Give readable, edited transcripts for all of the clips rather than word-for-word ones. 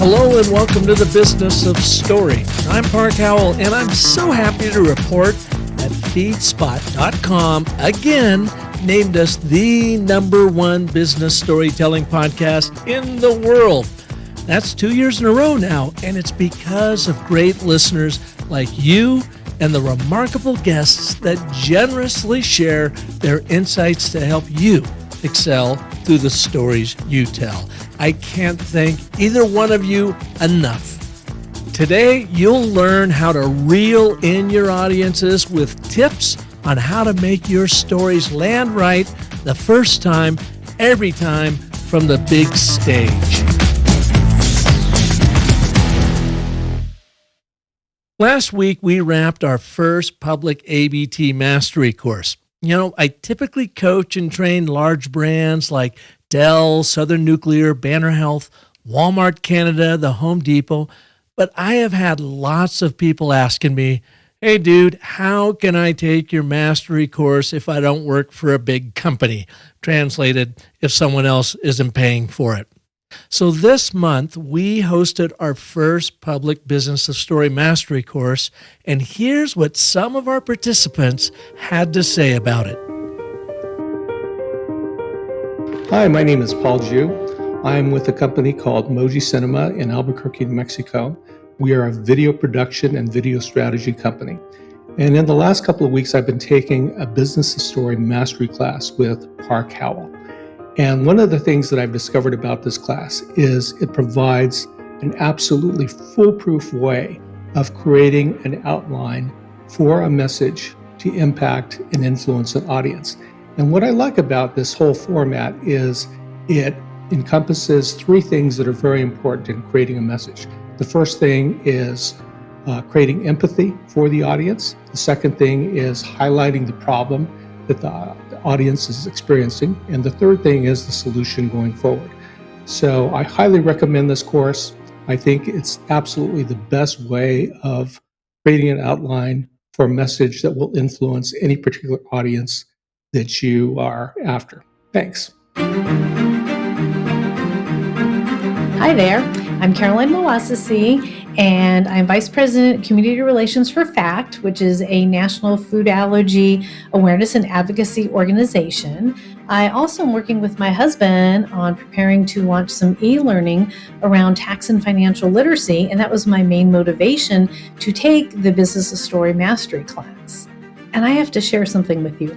Hello and welcome to the Business of Story. I'm Park Howell, and I'm so happy to report that FeedSpot.com again named us the #1 business storytelling podcast in the world. That's 2 years in a row now, and it's because of great listeners like you and the remarkable guests that generously share their insights to help you excel through the stories you tell. I can't thank either one of you enough. Today, you'll learn how to reel in your audiences with tips on how to make your stories land right the first time, every time from the big stage. Last week, we wrapped our first public ABT mastery course. You know, I typically coach and train large brands like Dell, Southern Nuclear, Banner Health, Walmart Canada, the Home Depot, but I have had lots of people asking me, hey dude, how can I take your mastery course if I don't work for a big company? Translated, if someone else isn't paying for it. So this month, we hosted our first public Business of Story Mastery course, and here's what some of our participants had to say about it. Hi, my name is Paul Jew. I'm with a company called Moji Cinema in Albuquerque, New Mexico. We are a video production and video strategy company. And in the last couple of weeks, I've been taking a Business of Story Mastery class with Park Howell. And one of the things that I've discovered about this class is it provides an absolutely foolproof way of creating an outline for a message to impact and influence an audience. And what I like about this whole format is it encompasses three things that are very important in creating a message. The first thing is creating empathy for the audience. The second thing is highlighting the problem that the audience is experiencing. And the third thing is the solution going forward. So I highly recommend this course. I think it's absolutely the best way of creating an outline for a message that will influence any particular audience that you are after. Thanks. Hi there, I'm Caroline Mawasasi, and I'm Vice President Community Relations for FACT, which is a national food allergy awareness and advocacy organization. I also am working with my husband on preparing to launch some e-learning around tax and financial literacy, and that was my main motivation to take the Business of Story Mastery class. And I have to share something with you.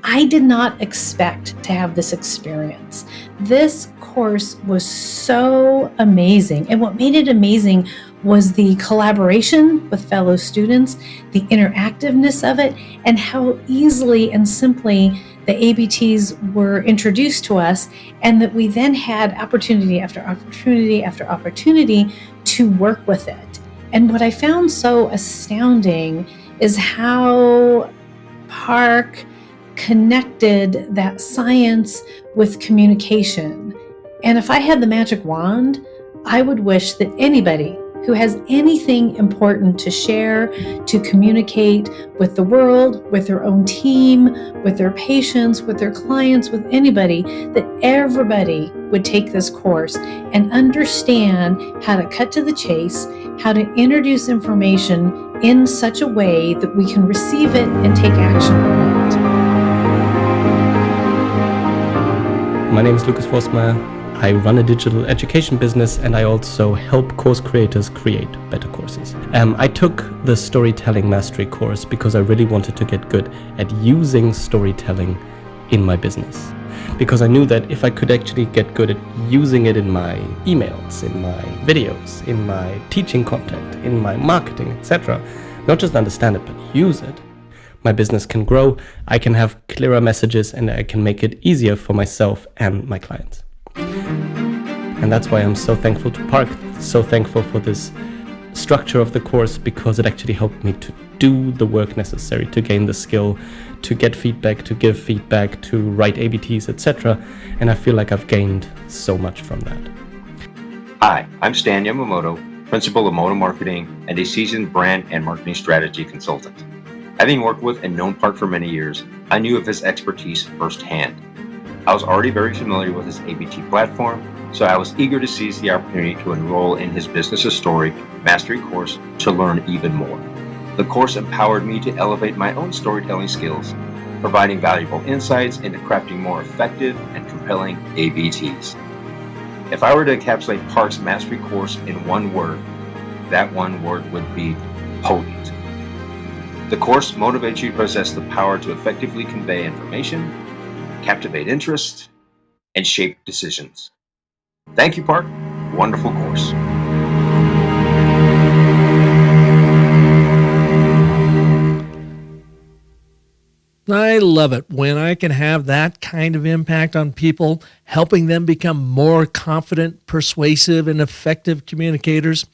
I did not expect to have this experience. This course was so amazing. And what made it amazing was the collaboration with fellow students, the interactiveness of it, and how easily and simply the ABTs were introduced to us, and that we then had opportunity after opportunity after opportunity to work with it. And what I found so astounding is how Park connected that science with communication. And if I had the magic wand, I would wish that anybody who has anything important to share, to communicate with the world, with their own team, with their patients, with their clients, with anybody, that everybody would take this course and understand how to cut to the chase, how to introduce information in such a way that we can receive it and take action on it. My name is Lucas Forsmeyer. I run a digital education business, and I also help course creators create better courses. I took the Storytelling Mastery course because I really wanted to get good at using storytelling in my business. Because I knew that if I could actually get good at using it in my emails, in my videos, in my teaching content, in my marketing, etc., not just understand it, but use it, my business can grow, I can have clearer messages, and I can make it easier for myself and my clients. And that's why I'm so thankful to Park, so thankful for this structure of the course, because it actually helped me to do the work necessary to gain the skill, to get feedback, to give feedback, to write ABTs, etc. And I feel like I've gained so much from that. Hi, I'm Stan Yamamoto, Principal of Moto Marketing and a seasoned brand and marketing strategy consultant. Having worked with and known Park for many years, I knew of his expertise firsthand. I was already very familiar with his ABT platform, so I was eager to seize the opportunity to enroll in his Business of Story Mastery course to learn even more. The course empowered me to elevate my own storytelling skills, providing valuable insights into crafting more effective and compelling ABTs. If I were to encapsulate Park's Mastery course in one word, that one word would be potent. The course motivates you to possess the power to effectively convey information, captivate interest, and shape decisions. Thank you, Park. Wonderful course. I love it when I can have that kind of impact on people, helping them become more confident, persuasive, and effective communicators.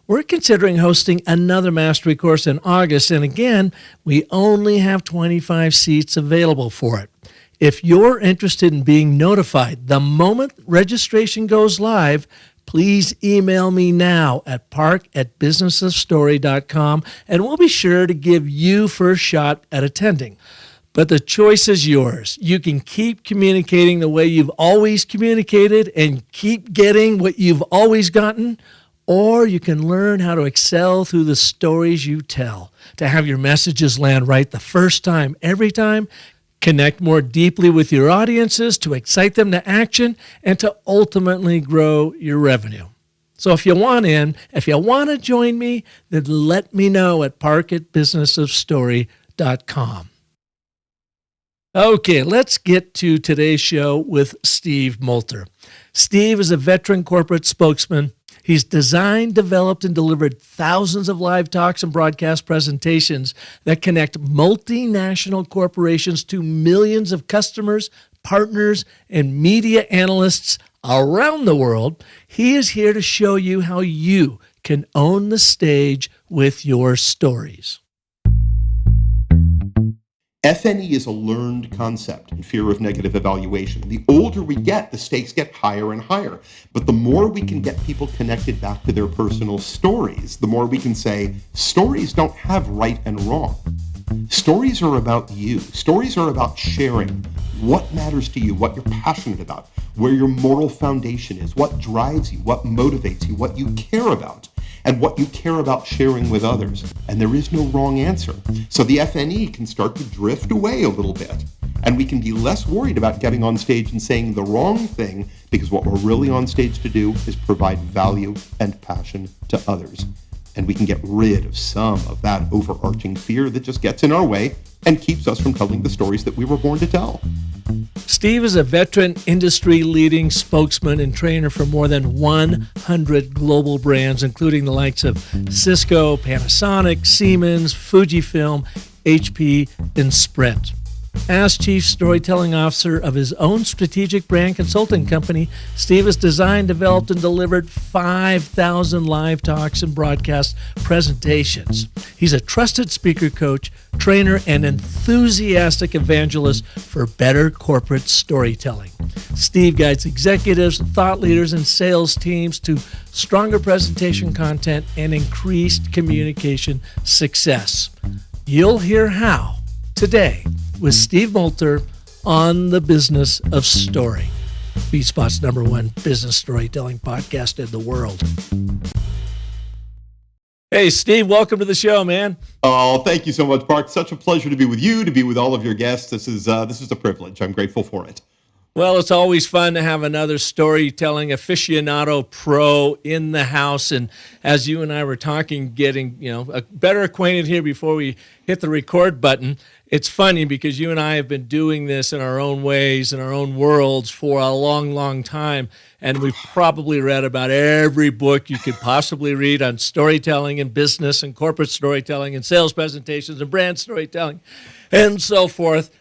We're considering hosting another mastery course in August, and again, we only have 25 seats available for it. If you're interested in being notified the moment registration goes live, please email me now at park@businessofstory.com, and we'll be sure to give you first shot at attending. But the choice is yours. You can keep communicating the way you've always communicated and keep getting what you've always gotten, or you can learn how to excel through the stories you tell, to have your messages land right the first time, every time, connect more deeply with your audiences, to excite them to action, and to ultimately grow your revenue. So if you want to join me, then let me know at park@businessofstory.com. Okay, let's get to today's show with Steve Multer. Steve is a veteran corporate spokesman. He's designed, developed, and delivered thousands of live talks and broadcast presentations that connect multinational corporations to millions of customers, partners, and media analysts around the world. He is here to show you how you can own the stage with your stories. FNE is a learned concept in fear of negative evaluation. The older we get, the stakes get higher and higher. But the more we can get people connected back to their personal stories, the more we can say, stories don't have right and wrong. Stories are about you. Stories are about sharing what matters to you, what you're passionate about, where your moral foundation is, what drives you, what motivates you, what you care about, and what you care about sharing with others. And there is no wrong answer. So the FNE can start to drift away a little bit, and we can be less worried about getting on stage and saying the wrong thing, because what we're really on stage to do is provide value and passion to others. And we can get rid of some of that overarching fear that just gets in our way and keeps us from telling the stories that we were born to tell. Steve is a veteran industry-leading spokesman and trainer for more than 100 global brands, including the likes of Cisco, Panasonic, Siemens, Fujifilm, HP, and Sprint. As Chief Storytelling Officer of his own strategic brand consulting company, Steve has designed, developed, and delivered 5,000 live talks and broadcast presentations. He's a trusted speaker coach, trainer, and enthusiastic evangelist for better corporate storytelling. Steve guides executives, thought leaders, and sales teams to stronger presentation content and increased communication success. You'll hear how today with Steve Multer on the Business of Story, BeatSpot's #1 business storytelling podcast in the world. Hey, Steve, welcome to the show, man. Oh, thank you so much, Park. Such a pleasure to be with you, to be with all of your guests. This is a privilege. I'm grateful for it. Well, it's always fun to have another storytelling aficionado pro in the house. And as you and I were talking, getting better acquainted here before we hit the record button, it's funny because you and I have been doing this in our own ways, in our own worlds for a long, long time. And we've probably read about every book you could possibly read on storytelling and business and corporate storytelling and sales presentations and brand storytelling and so forth.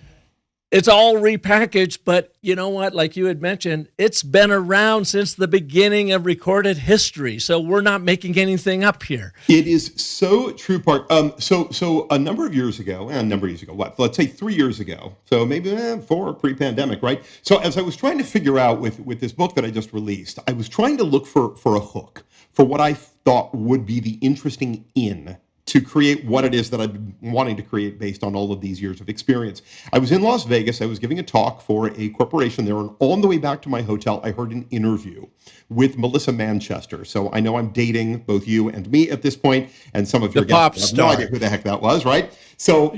It's all repackaged, but you know what? Like you had mentioned, it's been around since the beginning of recorded history. So we're not making anything up here. It is so true, Park. So a number of years ago, what? Let's say 3 years ago. So maybe 4 pre-pandemic, right? So as I was trying to figure out with this book that I just released, I was trying to look for a hook, for what I thought would be the interesting in to create what it is that I've been wanting to create based on all of these years of experience. I was in Las Vegas. I was giving a talk for a corporation there, and on the way back to my hotel, I heard an interview with Melissa Manchester. So I know I'm dating both you and me at this point, and some of your guests have no idea who the heck that was, right? So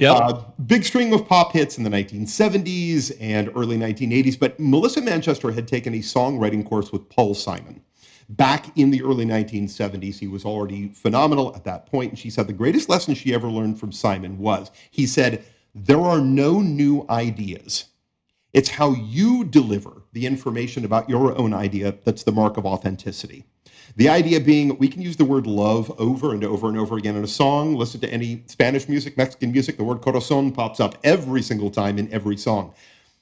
big string of pop hits in the 1970s and early 1980s, but Melissa Manchester had taken a songwriting course with Paul Simon. Back in the early 1970s, he was already phenomenal at that point. And she said the greatest lesson she ever learned from Simon was, he said, there are no new ideas. It's how you deliver the information about your own idea that's the mark of authenticity. The idea being we can use the word love over and over and over again in a song. Listen to any Spanish music, Mexican music, the word corazón pops up every single time in every song.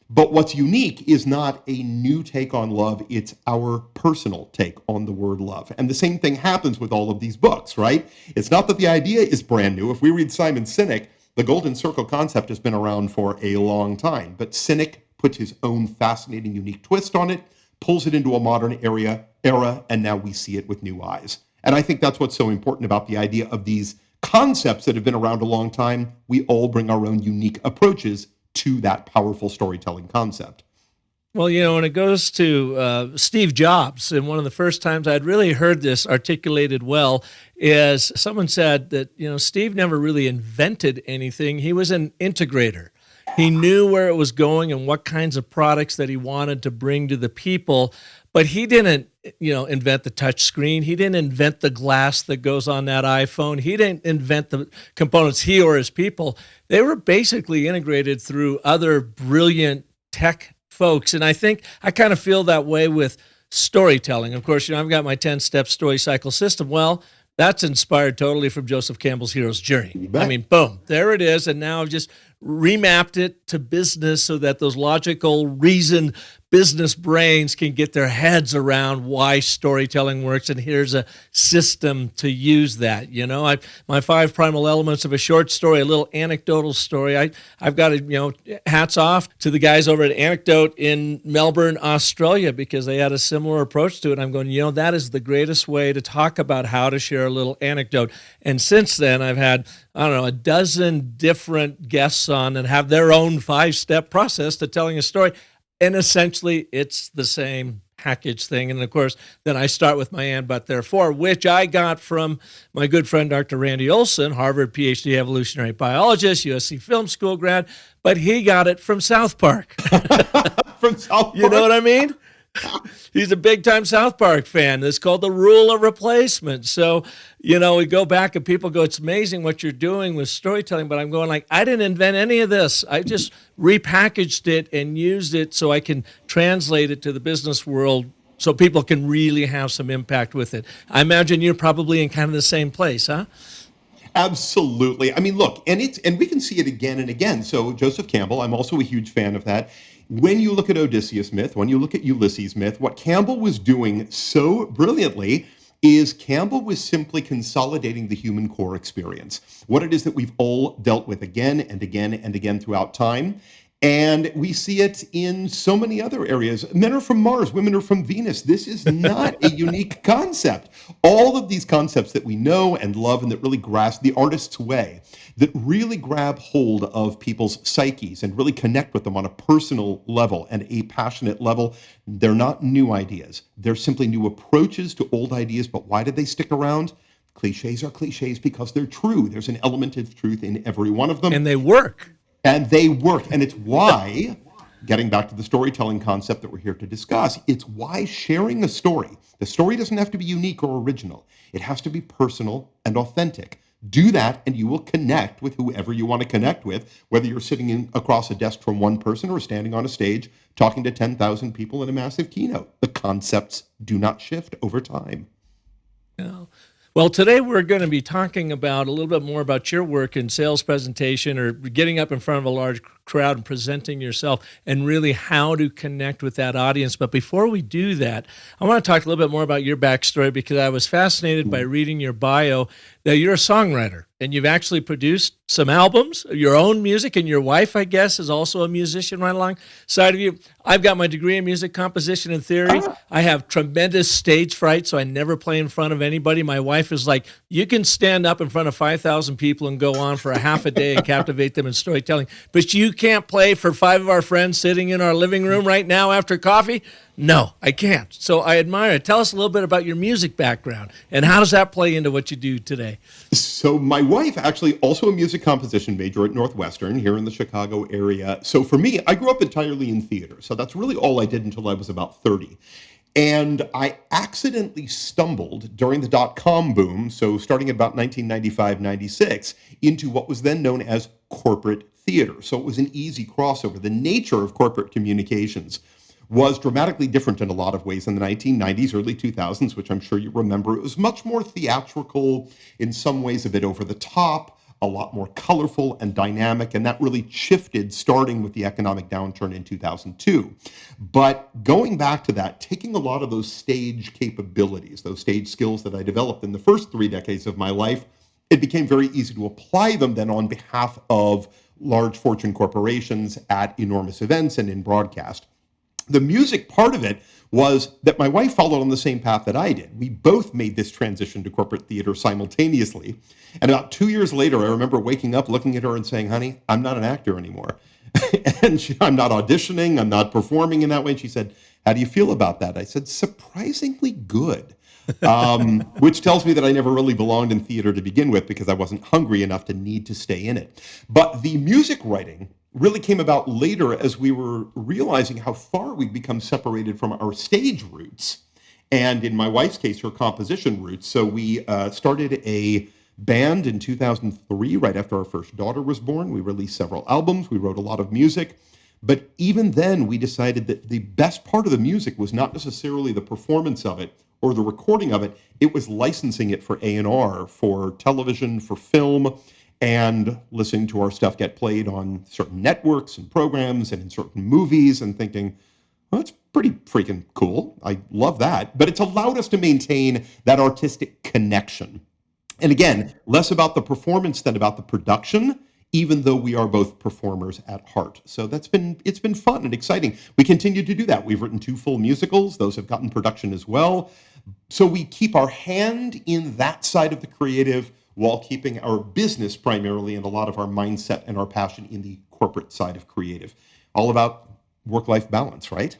But what's unique is not a new take on love, it's our personal take on the word love. And the same thing happens with all of these books, right? It's not that the idea is brand new. If we read Simon Sinek, the golden circle concept has been around for a long time, but Sinek puts his own fascinating, unique twist on it, pulls it into a modern era, and now we see it with new eyes. And I think that's what's so important about the idea of these concepts that have been around a long time. We all bring our own unique approaches to that powerful storytelling concept. Well, when it goes to Steve Jobs, and one of the first times I'd really heard this articulated well is someone said that, Steve never really invented anything. He was an integrator. He knew where it was going and what kinds of products that he wanted to bring to the people, but he didn't, invent the touch screen. He didn't invent the glass that goes on that iPhone. He didn't invent the components, he or his people. They were basically integrated through other brilliant tech folks. And I think I kind of feel that way with storytelling. Of course, I've got my 10-step story cycle system. Well, that's inspired totally from Joseph Campbell's Hero's Journey. I mean, boom, there it is. And now I've just remapped it to business so that those logical reason business brains can get their heads around why storytelling works, and here's a system to use that. My 5 primal elements of a short story, a little anecdotal story. I've got to, hats off to the guys over at Anecdote in Melbourne, Australia, because they had a similar approach to it. I'm going, that is the greatest way to talk about how to share a little anecdote. And since then, I've had, a dozen different guests on and have their own 5-step process to telling a story. And essentially, it's the same package thing. And of course, then I start with my and, but, therefore, which I got from my good friend, Dr. Randy Olson, Harvard PhD evolutionary biologist, USC Film School grad, but he got it from South Park. From South Park? You know what I mean? He's a big-time South Park fan. It's called the rule of replacement. So, we go back and people go, it's amazing what you're doing with storytelling, but I'm going I didn't invent any of this. I just repackaged it and used it so I can translate it to the business world so people can really have some impact with it. I imagine you're probably in kind of the same place, huh? Absolutely. I mean, look, and we can see it again and again. So Joseph Campbell, I'm also a huge fan of that. When you look at Odysseus myth, when you look at Ulysses myth, what Campbell was doing so brilliantly is Campbell was simply consolidating the human core experience, what it is that we've all dealt with again and again and again throughout time. And we see it in so many other areas. Men are from Mars, women are from Venus. This is not a unique concept. All of these concepts that we know and love and that really grasp the artist's way, that really grab hold of people's psyches and really connect with them on a personal level and a passionate level, they're not new ideas. They're simply new approaches to old ideas. But why did they stick around? Cliches are cliches because they're true. There's an element of truth in every one of them. And they work. And they work. And it's why, getting back to the storytelling concept that we're here to discuss, it's why sharing a story, the story doesn't have to be unique or original. It has to be personal and authentic. Do that and you will connect with whoever you want to connect with, whether you're sitting across a desk from one person or standing on a stage talking to 10,000 people in a massive keynote. The concepts do not shift over time. Yeah. Well, today we're going to be talking about a little bit more about your work in sales presentation or getting up in front of a large crowd and presenting yourself and really how to connect with that audience. But before we do that, I want to talk a little bit more about your backstory, because I was fascinated by reading your bio that you're a songwriter and you've actually produced some albums, your own music, and your wife, I guess, is also a musician right alongside of you. I've got my degree in music composition and theory. I have tremendous stage fright, so I never play in front of anybody. My wife is like, you can stand up in front of 5,000 people and go on for a half a day and captivate them in storytelling, but you can't play for 5 of our friends sitting in our living room right now after coffee. No, I can't. So I admire it. Tell us a little bit about your music background and how does that play into what you do today? So my wife actually also a music composition major at Northwestern here in the Chicago area. So for me, I grew up entirely in theater. So that's really all I did until I was about 30. And I accidentally stumbled during the dot-com boom, so starting at about 1995, 96, into what was then known as corporate theater. So it was an easy crossover. The nature of corporate communications was dramatically different in a lot of ways in the 1990s, early 2000s, which I'm sure you remember. It was much more theatrical, in some ways a bit over the top, a lot more colorful and dynamic, and that really shifted starting with the economic downturn in 2002. But going back to that, taking a lot of those stage capabilities, those stage skills that I developed in the first 3 decades of my life, it became very easy to apply them then on behalf of large Fortune corporations at enormous events and in broadcast. The music part of it was that my wife followed on the same path that I did. We both made this transition to corporate theater simultaneously. And about 2 years later, I remember waking up, looking at her and saying, honey, I'm not an actor anymore. I'm not auditioning, I'm not performing in that way. And she said, how do you feel about that? I said, surprisingly good. Which tells me that I never really belonged in theater to begin with because I wasn't hungry enough to need to stay in it. But the music writing really came about later as we were realizing how far we'd become separated from our stage roots. And in my wife's case, her composition roots. So we started a band in 2003, right after our first daughter was born. We released several albums. We wrote a lot of music. But even then, we decided that the best part of the music was not necessarily the performance of it or the recording of it. It was licensing it for A&R, for television, for film, and listening to our stuff get played on certain networks and programs and in certain movies and thinking, well, that's pretty freaking cool. I love that. But it's allowed us to maintain that artistic connection. And again, less about the performance than about the production, even though we are both performers at heart. So it's been fun and exciting. We continue to do that. We've written 2 full musicals. Those have gotten production as well. So we keep our hand in that side of the creative while keeping our business primarily and a lot of our mindset and our passion in the corporate side of creative. All about work-life balance, right?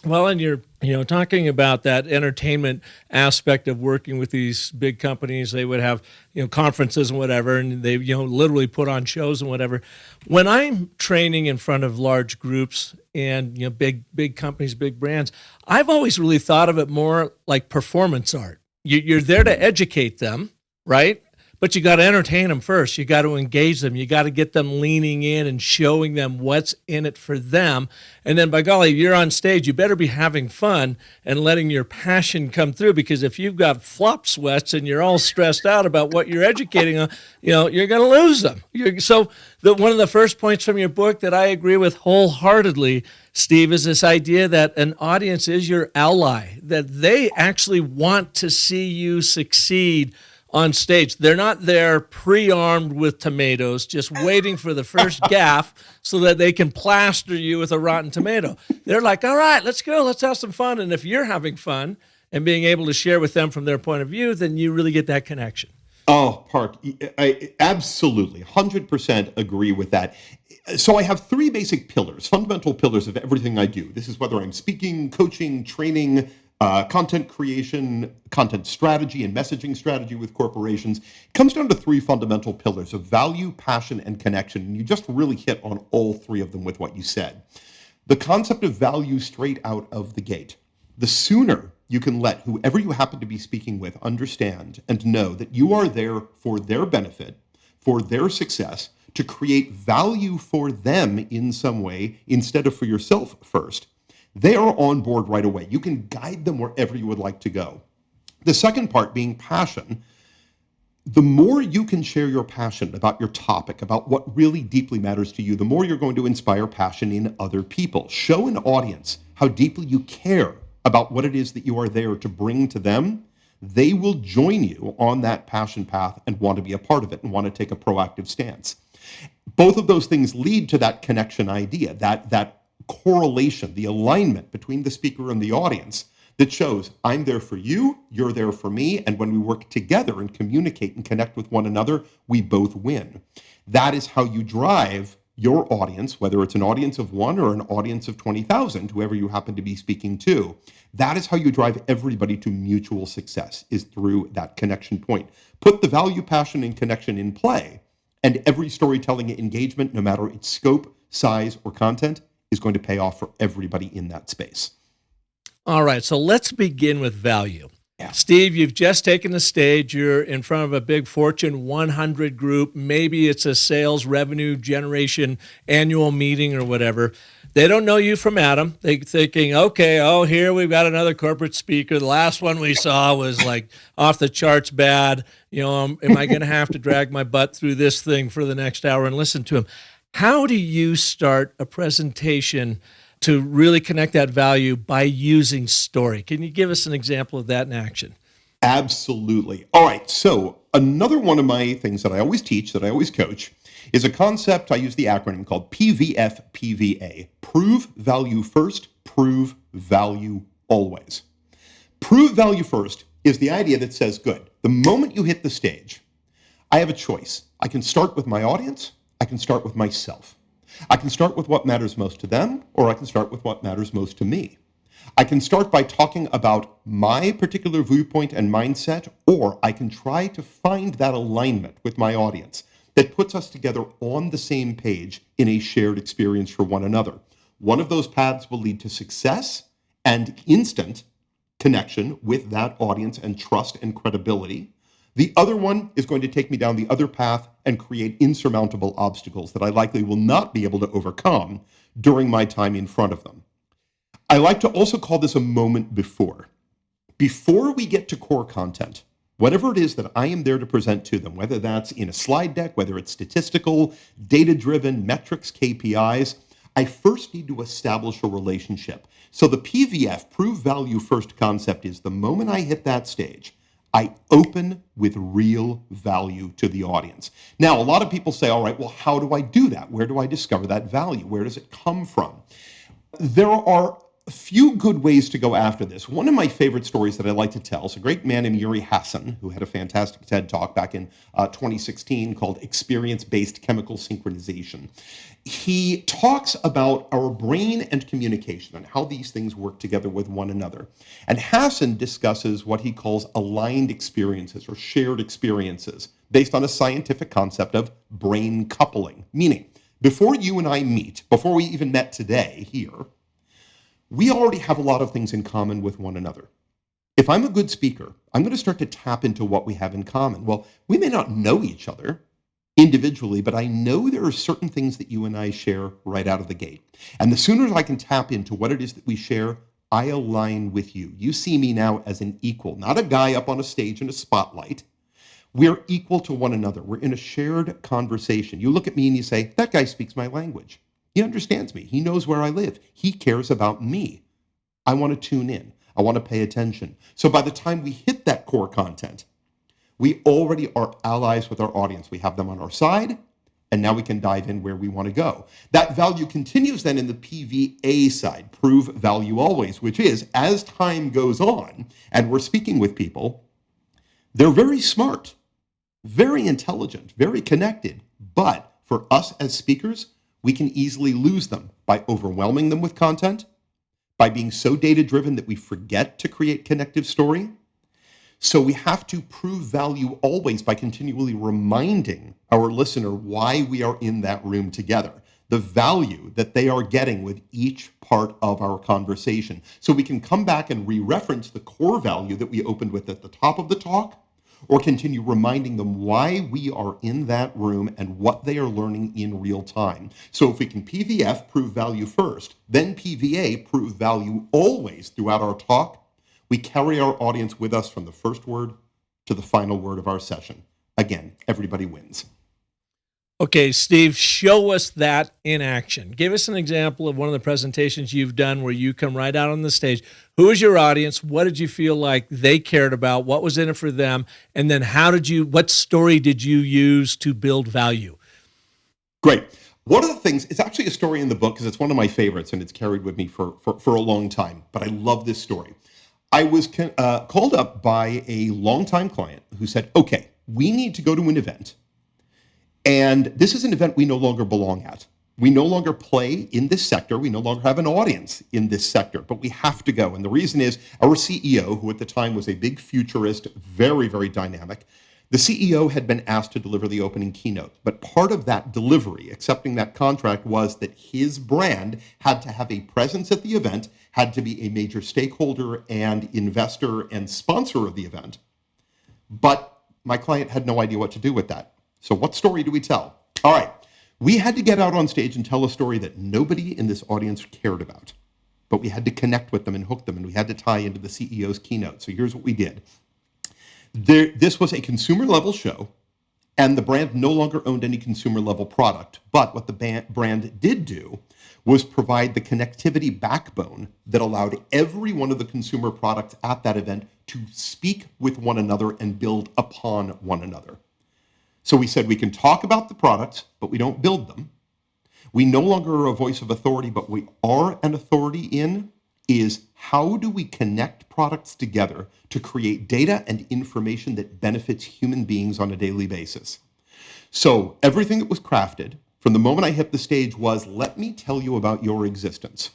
Well, and you're, talking about that entertainment aspect of working with these big companies. They would have, conferences and whatever, and they, literally put on shows and whatever. When I'm training in front of large groups and, big companies, big brands, I've always really thought of it more like performance art. You're there to educate them, right? But you got to entertain them first. You got to engage them. You got to get them leaning in and showing them what's in it for them. And then, by golly, you're on stage. You better be having fun and letting your passion come through, because if you've got flop sweats and you're all stressed out about what you're educating on, you're going to lose them. One of the first points from your book that I agree with wholeheartedly, Steve, is this idea that an audience is your ally, that they actually want to see you succeed on stage. They're not there pre-armed with tomatoes, just waiting for the first gaffe so that they can plaster you with a rotten tomato. They're like, all right, let's go, let's have some fun. And if you're having fun and being able to share with them from their point of view, then you really get that connection. Oh, Park, I absolutely 100% agree with that. So I have 3 basic pillars, fundamental pillars of everything I do. This is whether I'm speaking, coaching, training, content creation, content strategy, and messaging strategy with corporations. It comes down to 3 fundamental pillars of value, passion, and connection. And you just really hit on all 3 of them with what you said. The concept of value straight out of the gate. The sooner you can let whoever you happen to be speaking with understand and know that you are there for their benefit, for their success, to create value for them in some way instead of for yourself first, they are on board right away. You can guide them wherever you would like to go. The second part being passion. The more you can share your passion about your topic, about what really deeply matters to you, the more you're going to inspire passion in other people. Show an audience how deeply you care about what it is that you are there to bring to them. They will join you on that passion path and want to be a part of it and want to take a proactive stance. Both of those things lead to that connection idea, that correlation, the alignment between the speaker and the audience that shows I'm there for you, you're there for me, and when we work together and communicate and connect with one another, we both win. That is how you drive your audience, whether it's an audience of one or an audience of 20,000, whoever you happen to be speaking to. That is how you drive everybody to mutual success, is through that connection point. Put the value, passion, and connection in play, and every storytelling engagement, no matter its scope, size, or content, is going to pay off for everybody in that space. All right, so let's begin with value. Yeah. Steve, you've just taken the stage. You're in front of a big Fortune 100 group. Maybe it's a sales revenue generation annual meeting or whatever. They don't know you from Adam. They're thinking, okay, here we've got another corporate speaker. The last one we saw was like off the charts bad. Am I going to have to drag my butt through this thing for the next hour and listen to him? How do you start a presentation to really connect that value by using story? Can you give us an example of that in action? Absolutely. All right. So another one of my things that I always teach, that I always coach, is a concept. I use the acronym called PVFPVA. Prove value first, prove value always. Prove value first is the idea that says, good, the moment you hit the stage, I have a choice. I can start with my audience. I can start with myself. I can start with what matters most to them, or I can start with what matters most to me. I can start by talking about my particular viewpoint and mindset, or I can try to find that alignment with my audience that puts us together on the same page in a shared experience for one another. One of those paths will lead to success and instant connection with that audience and trust and credibility. The other one is going to take me down the other path and create insurmountable obstacles that I likely will not be able to overcome during my time in front of them. I like to also call this a moment before. Before we get to core content, whatever it is that I am there to present to them, whether that's in a slide deck, whether it's statistical, data-driven, metrics, KPIs, I first need to establish a relationship. So the PVF, prove value first concept, is the moment I hit that stage, I open with real value to the audience. Now, a lot of people say, all right, well, how do I do that? Where do I discover that value? Where does it come from? There are a few good ways to go after this. One of my favorite stories that I like to tell is a great man named Yuri Hassan, who had a fantastic TED Talk back in 2016 called Experience-Based Chemical Synchronization. He talks about our brain and communication and how these things work together with one another. And Hassan discusses what he calls aligned experiences or shared experiences based on a scientific concept of brain coupling. Meaning, before you and I meet, before we even met today here, we already have a lot of things in common with one another. If I'm a good speaker, I'm going to start to tap into what we have in common. Well, we may not know each other individually, but I know there are certain things that you and I share right out of the gate. And the sooner I can tap into what it is that we share, I align with you. You see me now as an equal, not a guy up on a stage in a spotlight. We're equal to one another. We're in a shared conversation. You look at me and you say, that guy speaks my language. He understands me. He knows where I live. He cares about me. I want to tune in. I want to pay attention. So by the time we hit that core content, we already are allies with our audience. We have them on our side, and now we can dive in where we want to go. That value continues then in the PVA side, prove value always, which is as time goes on and we're speaking with people, they're very smart, very intelligent, very connected. But for us as speakers, we can easily lose them by overwhelming them with content, by being so data-driven that we forget to create connective story. So we have to prove value always by continually reminding our listener why we are in that room together, the value that they are getting with each part of our conversation. So we can come back and re-reference the core value that we opened with at the top of the talk, or continue reminding them why we are in that room and what they are learning in real time. So if we can PVF, prove value first, then PVA, prove value always throughout our talk, we carry our audience with us from the first word to the final word of our session. again, everybody wins. Okay, Steve, show us that in action. Give us an example of one of the presentations you've done where you come right out on the stage. Who is your audience? What did you feel like they cared about? What was in it for them? And then what story did you use to build value? Great. One of the things, it's actually a story in the book because it's one of my favorites and it's carried with me for a long time, but I love this story. I was called up by a longtime client who said, okay, we need to go to an event. And this is an event we no longer belong at. We no longer play in this sector. We no longer have an audience in this sector, but we have to go. And the reason is our CEO, who at the time was a big futurist, very, very dynamic, the CEO had been asked to deliver the opening keynote. But part of that delivery, accepting that contract, was that his brand had to have a presence at the event, had to be a major stakeholder and investor and sponsor of the event. But my client had no idea what to do with that. So what story do we tell? All right, we had to get out on stage and tell a story that nobody in this audience cared about, but we had to connect with them and hook them, and we had to tie into the CEO's keynote. So here's what we did. This was a consumer level show, and the brand no longer owned any consumer level product, but what the brand did do was provide the connectivity backbone that allowed every one of the consumer products at that event to speak with one another and build upon one another. So we said we can talk about the products, but we don't build them. We no longer are a voice of authority, but we are an authority in is how do we connect products together to create data and information that benefits human beings on a daily basis. So everything that was crafted from the moment I hit the stage was, let me tell you about your existence.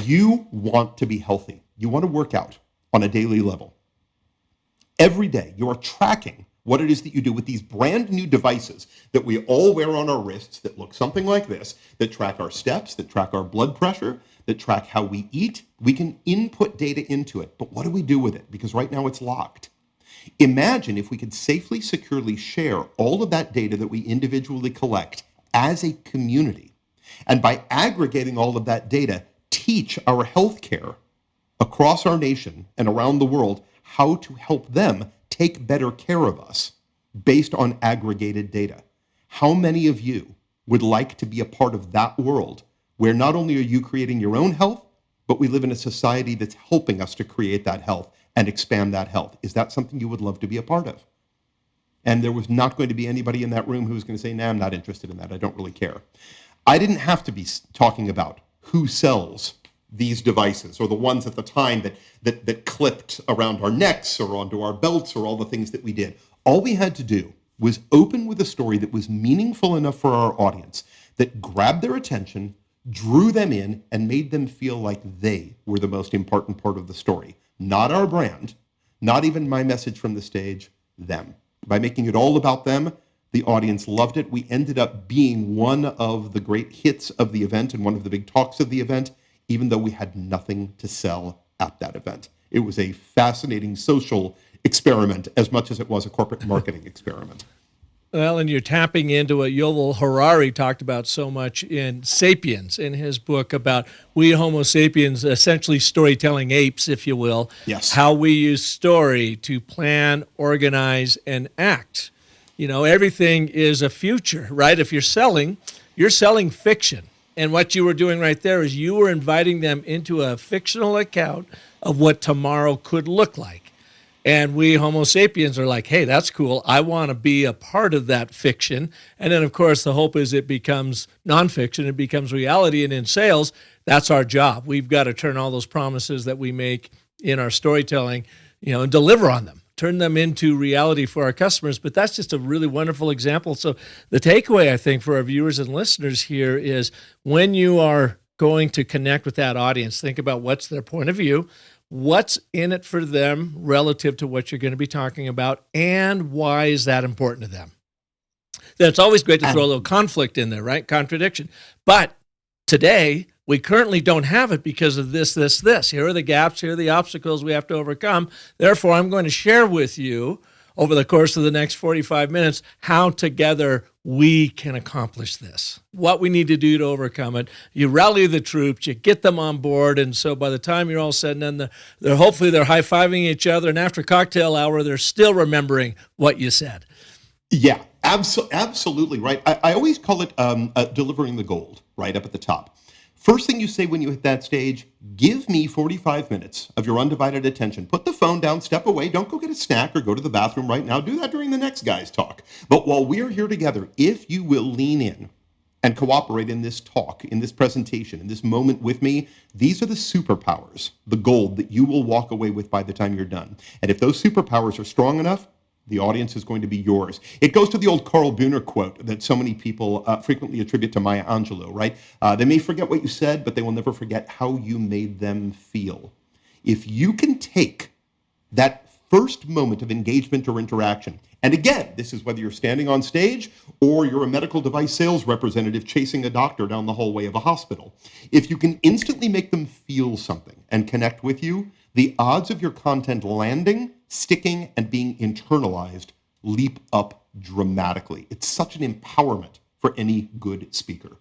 You want to be healthy. You want to work out on a daily level. Every day you are tracking what it is that you do with these brand new devices that we all wear on our wrists that look something like this, that track our steps, that track our blood pressure, that track how we eat. We can input data into it, but what do we do with it? Because right now it's locked. Imagine if we could safely, securely share all of that data that we individually collect as a community, and by aggregating all of that data, teach our healthcare across our nation and around the world how to help them take better care of us based on aggregated data. How many of you would like to be a part of that world where not only are you creating your own health, but we live in a society that's helping us to create that health and expand that health? Is that something you would love to be a part of? And there was not going to be anybody in that room who was going to say, nah, I'm not interested in that. I don't really care. I didn't have to be talking about who sells these devices, or the ones at the time that clipped around our necks or onto our belts, or all the things that we did. All we had to do was open with a story that was meaningful enough for our audience, that grabbed their attention, drew them in, and made them feel like they were the most important part of the story. Not our brand, not even my message from the stage, them. By making it all about them, the audience loved it. We ended up being one of the great hits of the event and one of the big talks of the event, even though we had nothing to sell at that event. It was a fascinating social experiment as much as it was a corporate marketing experiment. Well, and you're tapping into what Yuval Harari talked about so much in Sapiens, in his book about we Homo sapiens, essentially storytelling apes, if you will. Yes. How we use story to plan, organize, and act. You know, everything is a future, right? If you're selling fiction. And what you were doing right there is you were inviting them into a fictional account of what tomorrow could look like. And we Homo sapiens are like, hey, that's cool. I want to be a part of that fiction. And then, of course, the hope is it becomes nonfiction, it becomes reality. And in sales, that's our job. We've got to turn all those promises that we make in our storytelling, and deliver on them, turn them into reality for our customers. But that's just a really wonderful example. So the takeaway, I think, for our viewers and listeners here is when you are going to connect with that audience, think about what's their point of view, what's in it for them relative to what you're going to be talking about, and why is that important to them. Then it's always great to throw a little conflict in there, right? Contradiction. But today, we currently don't have it because of this. Here are the gaps, here are the obstacles we have to overcome. Therefore, I'm going to share with you over the course of the next 45 minutes how together we can accomplish this, what we need to do to overcome it. You rally the troops, you get them on board, and so by the time you're all said and done, hopefully they're high-fiving each other, and after cocktail hour, they're still remembering what you said. Yeah, absolutely right. I always call it delivering the gold right up at the top. First thing you say when you hit that stage, give me 45 minutes of your undivided attention. Put the phone down, step away, don't go get a snack or go to the bathroom right now. Do that during the next guy's talk. But while we're here together, if you will lean in and cooperate in this talk, in this presentation, in this moment with me, these are the superpowers, the gold that you will walk away with by the time you're done. And if those superpowers are strong enough, the audience is going to be yours. It goes to the old Carl Buhner quote that so many people frequently attribute to Maya Angelou, right? They may forget what you said, but they will never forget how you made them feel. If you can take that first moment of engagement or interaction, and again, this is whether you're standing on stage or you're a medical device sales representative chasing a doctor down the hallway of a hospital, if you can instantly make them feel something and connect with you, the odds of your content landing, sticking, and being internalized leap up dramatically. It's such an empowerment for any good speaker.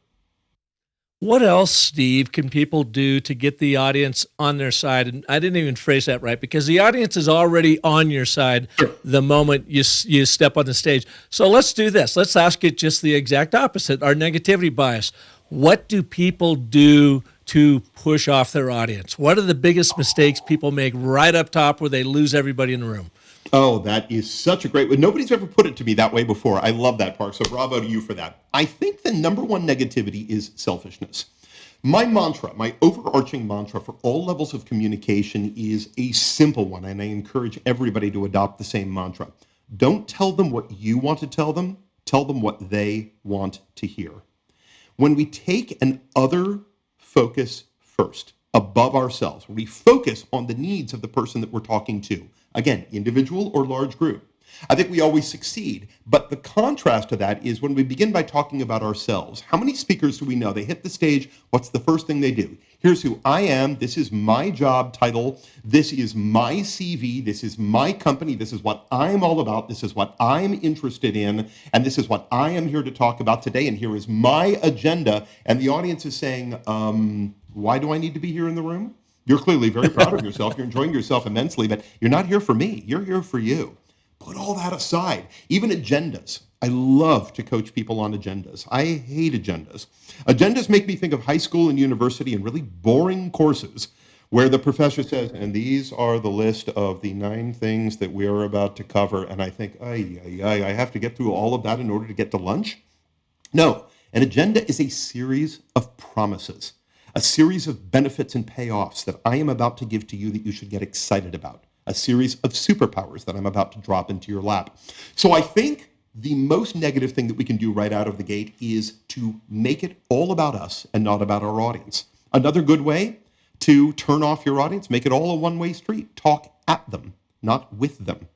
What else, Steve, can people do to get the audience on their side? And I didn't even phrase that right, because the audience is already on your side the moment you step on the stage. So let's do this. Let's ask it just the exact opposite, our negativity bias. What do people do to push off their audience? What are the biggest mistakes people make right up top where they lose everybody in the room? Oh, that is such a great one. Nobody's ever put it to me that way before. I love that, Park. So bravo to you for that. I think the number one negativity is selfishness. My mantra, my overarching mantra for all levels of communication is a simple one, and I encourage everybody to adopt the same mantra. Don't tell them what you want to tell them what they want to hear. When we take an other focus first, above ourselves, we focus on the needs of the person that we're talking to. Again, individual or large group. I think we always succeed. But the contrast to that is when we begin by talking about ourselves. How many speakers do we know? They hit the stage. What's the first thing they do? Here's who I am. This is my job title. This is my CV. This is my company. This is what I'm all about. This is what I'm interested in. And this is what I am here to talk about today. And here is my agenda. And the audience is saying, why do I need to be here in the room? You're clearly very proud of yourself. You're enjoying yourself immensely, but you're not here for me. You're here for you. Put all that aside. Even agendas. I love to coach people on agendas. I hate agendas. Agendas make me think of high school and university and really boring courses where the professor says, and these are the list of the 9 things that we are about to cover. And I think, I have to get through all of that in order to get to lunch? No, an agenda is a series of promises, a series of benefits and payoffs that I am about to give to you that you should get excited about, a series of superpowers that I'm about to drop into your lap. So I think the most negative thing that we can do right out of the gate is to make it all about us and not about our audience. Another good way to turn off your audience, make it all a one-way street. Talk at them, not with them.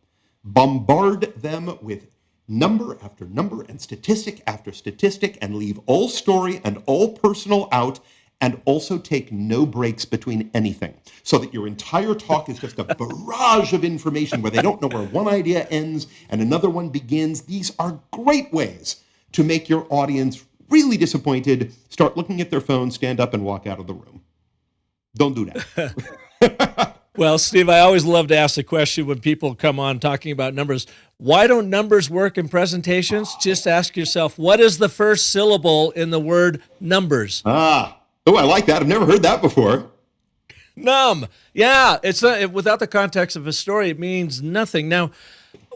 Bombard them with number after number and statistic after statistic, and leave all story and all personal out, and also take no breaks between anything, so that your entire talk is just a barrage of information where they don't know where one idea ends and another one begins. These are great ways to make your audience really disappointed, start looking at their phone, stand up, and walk out of the room. Don't do that. Well, Steve, I always love to ask the question when people come on talking about numbers. Why don't numbers work in presentations? Just ask yourself, what is the first syllable in the word numbers? Oh, I like that. I've never heard that before. Numb. Yeah, it's not, without the context of a story, it means nothing. Now,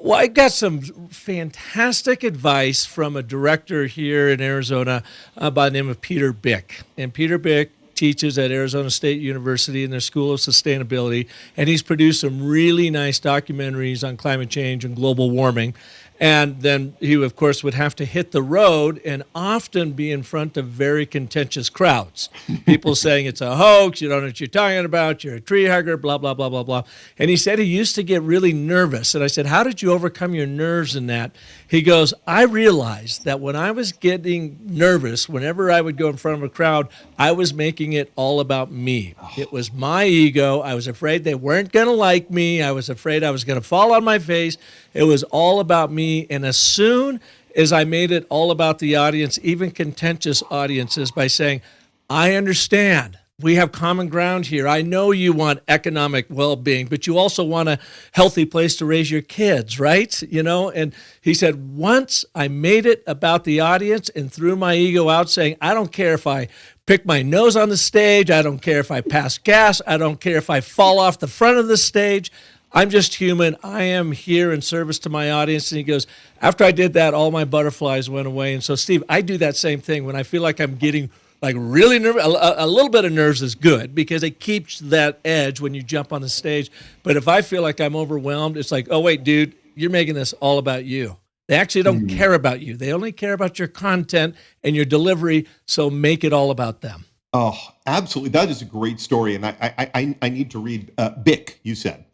well, I got some fantastic advice from a director here in Arizona by the name of Peter Bick. And Peter Bick teaches at Arizona State University in their School of Sustainability, and he's produced some really nice documentaries on climate change and global warming. And then he, of course, would have to hit the road and often be in front of very contentious crowds. People saying it's a hoax, you don't know what you're talking about, you're a tree hugger, blah, blah, blah, blah, blah. And he said he used to get really nervous. And I said, how did you overcome your nerves in that? He goes, I realized that when I was getting nervous, whenever I would go in front of a crowd, I was making it all about me. It was my ego. I was afraid they weren't going to like me. I was afraid I was going to fall on my face. It was all about me. And as soon as I made it all about the audience, even contentious audiences, by saying, I understand we have common ground here. I know you want economic well-being, but you also want a healthy place to raise your kids, right? And he said, once I made it about the audience and threw my ego out saying, I don't care if I pick my nose on the stage. I don't care if I pass gas. I don't care if I fall off the front of the stage. I'm just human. I am here in service to my audience. And he goes, after I did that, all my butterflies went away. And so, Steve, I do that same thing when I feel like I'm getting really nervous. A little bit of nerves is good because it keeps that edge when you jump on the stage. But if I feel like I'm overwhelmed, it's like, oh, wait, dude, you're making this all about you. They actually don't care about you. They only care about your content and your delivery, so make it all about them. Oh, absolutely. That is a great story. And I need to read Bick, you said.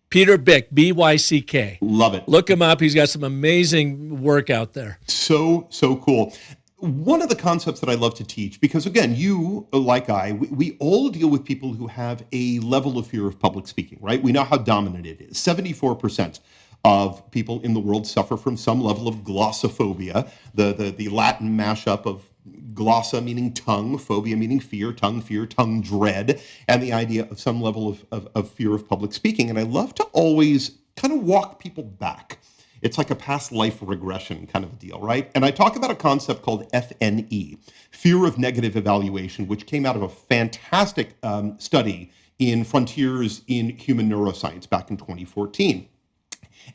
Peter Bick, B-Y-C-K. Love it. Look him up. He's got some amazing work out there. So cool. One of the concepts that I love to teach, because again, you, like we all deal with people who have a level of fear of public speaking, right? We know how dominant it is. 74% of people in the world suffer from some level of glossophobia, the Latin mashup of glossa meaning tongue, phobia meaning fear, tongue dread, and the idea of some level of fear of public speaking. And I love to always kind of walk people back. It's like a past life regression kind of a deal, right? And I talk about a concept called FNE, fear of negative evaluation, which came out of a fantastic study in Frontiers in Human Neuroscience back in 2014.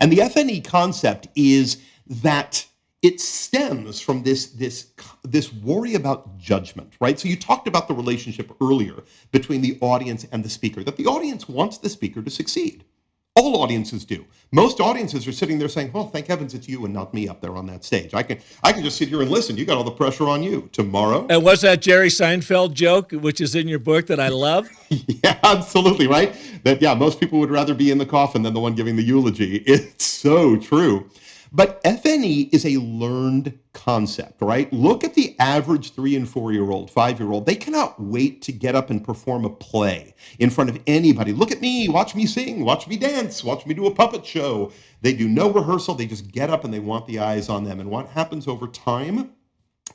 And the FNE concept is that it stems from this worry about judgment, right? So you talked about the relationship earlier between the audience and the speaker, that the audience wants the speaker to succeed. All audiences do. Most audiences are sitting there saying, well, thank heavens it's you and not me up there on that stage. I can just sit here and listen. You got all the pressure on you. Tomorrow. And what's that Jerry Seinfeld joke, which is in your book that I love? Yeah, absolutely, right? That, most people would rather be in the coffin than the one giving the eulogy. It's so true. But FNE is a learned concept, right? Look at the average 3 and 4-year-old, 5-year-old. They cannot wait to get up and perform a play in front of anybody. Look at me, watch me sing, watch me dance, watch me do a puppet show. They do no rehearsal. They just get up and they want the eyes on them. And what happens over time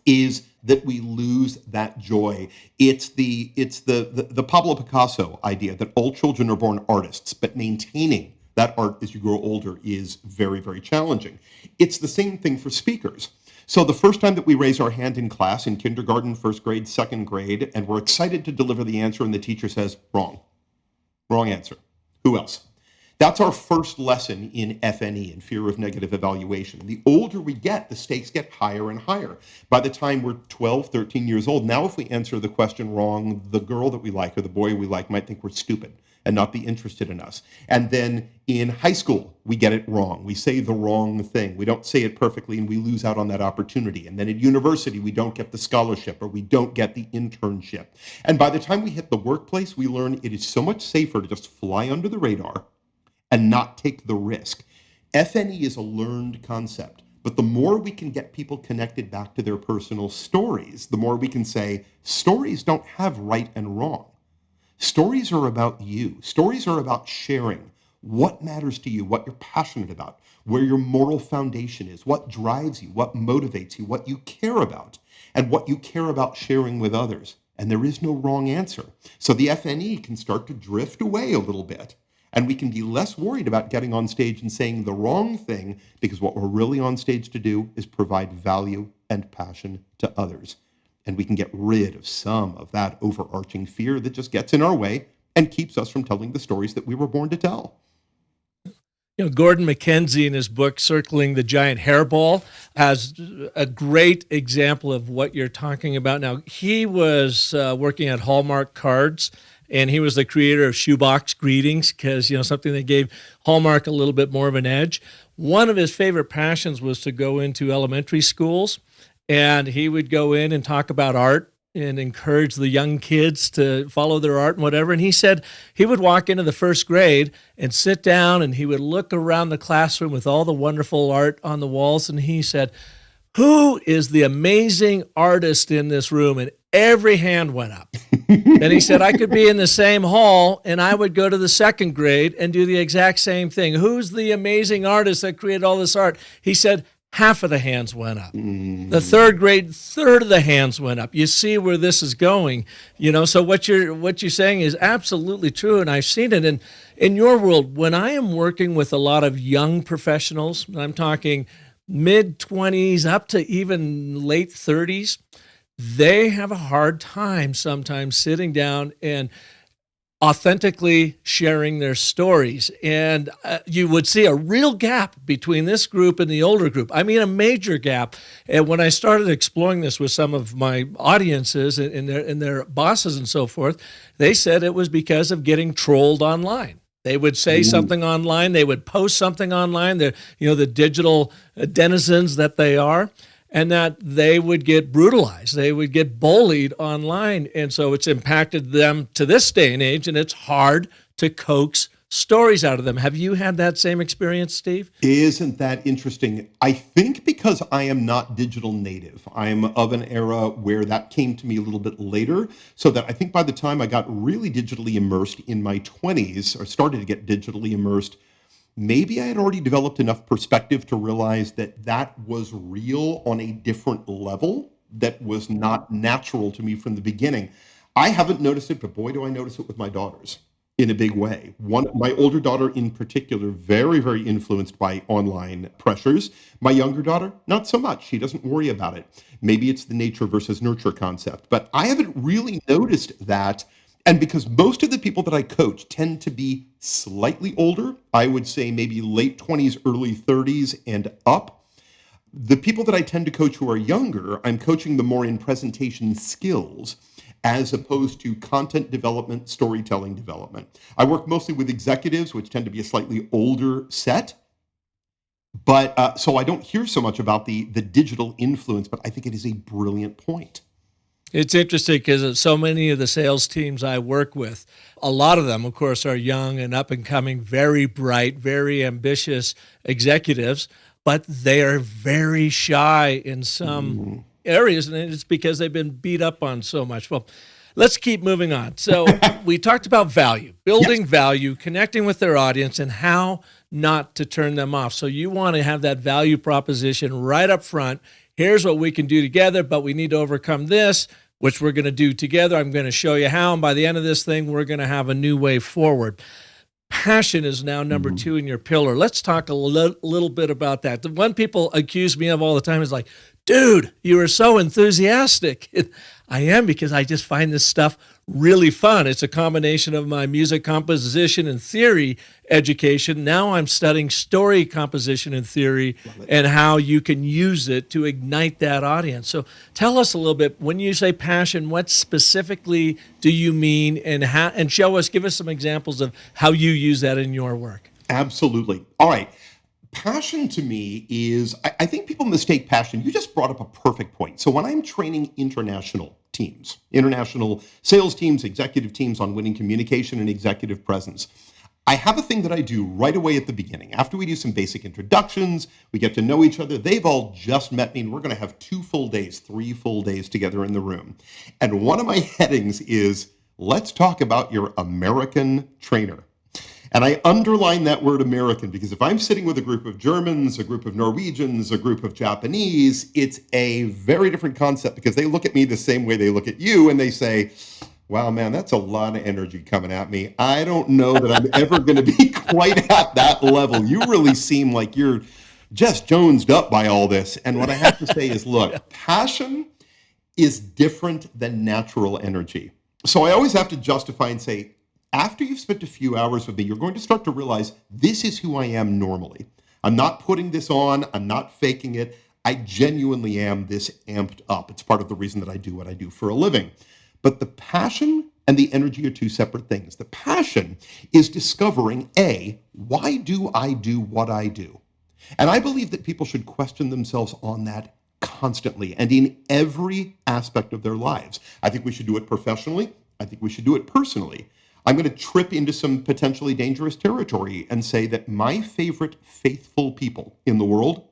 is that we lose that joy. It's the Pablo Picasso idea that all children are born artists, but maintaining that art as you grow older is very, very challenging. It's the same thing for speakers. So the first time that we raise our hand in class, in kindergarten, first grade, second grade, and we're excited to deliver the answer and the teacher says, wrong answer. Who else? That's our first lesson in FNE, in fear of negative evaluation. The older we get, the stakes get higher and higher. By the time we're 12, 13 years old, now if we answer the question wrong, the girl that we like or the boy we like might think we're stupid and not be interested in us. And then in high school, we get it wrong. We say the wrong thing. We don't say it perfectly and we lose out on that opportunity. And then at university, we don't get the scholarship or we don't get the internship. And by the time we hit the workplace, we learn it is so much safer to just fly under the radar and not take the risk. FNE is a learned concept, but the more we can get people connected back to their personal stories, the more we can say, stories don't have right and wrong. Stories are about you. Stories are about sharing what matters to you, what you're passionate about, where your moral foundation is, what drives you, what motivates you, what you care about, and what you care about sharing with others. And there is no wrong answer. So the FNE can start to drift away a little bit, and we can be less worried about getting on stage and saying the wrong thing, because what we're really on stage to do is provide value and passion to others. And we can get rid of some of that overarching fear that just gets in our way and keeps us from telling the stories that we were born to tell. Gordon McKenzie in his book, Circling the Giant Hairball, has a great example of what you're talking about. Now, he was working at Hallmark Cards, and he was the creator of Shoebox Greetings because, something that gave Hallmark a little bit more of an edge. One of his favorite passions was to go into elementary schools, and he would go in and talk about art and encourage the young kids to follow their art and whatever. And he said he would walk into the first grade and sit down and he would look around the classroom with all the wonderful art on the walls. And he said, who is the amazing artist in this room? And every hand went up. And he said, I could be in the same hall and I would go to the second grade and do the exact same thing. Who's the amazing artist that created all this art? He said, half of the hands went up. The third grade, third of the hands went up. You see where this is going, so what you're saying is absolutely true. And I've seen it in your world. When I am working with a lot of young professionals, I'm talking mid-20s up to even late 30s, they have a hard time sometimes sitting down and authentically sharing their stories. And you would see a real gap between this group and the older group. I mean, a major gap. And when I started exploring this with some of my audiences and their bosses and so forth, they said it was because of getting trolled online. They would say something online. They would post something online. They're, the digital denizens that they are. And that they would get brutalized. They would get bullied online. And so it's impacted them to this day and age, and it's hard to coax stories out of them. Have you had that same experience, Steve? Isn't that interesting? I think because I am not digital native, I'm of an era where that came to me a little bit later, so that I think by the time I got really digitally immersed in my 20s, or started to get digitally immersed, maybe I had already developed enough perspective to realize that that was real on a different level that was not natural to me from the beginning. I haven't noticed it, but boy, do I notice it with my daughters in a big way. My older daughter in particular, very, very influenced by online pressures. My younger daughter, not so much. She doesn't worry about it. Maybe it's the nature versus nurture concept, but I haven't really noticed that. And because most of the people that I coach tend to be slightly older, I would say maybe late 20s, early 30s and up, the people that I tend to coach who are younger, I'm coaching them more in presentation skills as opposed to content development, storytelling development. I work mostly with executives, which tend to be a slightly older set. But so I don't hear so much about the digital influence, but I think it is a brilliant point. It's interesting because so many of the sales teams I work with, a lot of them, of course, are young and up and coming, very bright, very ambitious executives, but they are very shy in some areas, and it's because they've been beat up on so much. Well, let's keep moving on. So we talked about value, building value, connecting with their audience, and how not to turn them off. So you want to have that value proposition right up front. Here's what we can do together, but we need to overcome this, which we're going to do together. I'm going to show you how. And by the end of this thing, we're going to have a new way forward. Passion is now number 2 in your pillar. Let's talk a little bit about that. The one people accuse me of all the time is like, dude, you are so enthusiastic. I am, because I just find this stuff really fun. It's a combination of my music composition and theory education. Now I'm studying story composition and theory and how you can use it to ignite that audience. So tell us a little bit, when you say passion, what specifically do you mean, and show us, give us some examples of how you use that in your work. Absolutely. All right. Passion to me is, I think people mistake passion. You just brought up a perfect point. So when I'm training international teams, international sales teams, executive teams on winning communication and executive presence, I have a thing that I do right away at the beginning. After we do some basic introductions, we get to know each other. They've all just met me, and we're going to have 2 full days, 3 full days together in the room. And one of my headings is, let's talk about your American trainer. And I underline that word American because if I'm sitting with a group of Germans, a group of Norwegians, a group of Japanese, it's a very different concept because they look at me the same way they look at you and they say, wow, man, that's a lot of energy coming at me. I don't know that I'm ever going to be quite at that level. You really seem like you're just jonesed up by all this. And what I have to say is, look, passion is different than natural energy. So I always have to justify and say, after you've spent a few hours with me, you're going to start to realize this is who I am normally. I'm not putting this on. I'm not faking it. I genuinely am this amped up. It's part of the reason that I do what I do for a living. But the passion and the energy are 2 separate things. The passion is discovering, A, why do I do what I do? And I believe that people should question themselves on that constantly and in every aspect of their lives. I think we should do it professionally. I think we should do it personally. I'm going to trip into some potentially dangerous territory and say that my favorite faithful people in the world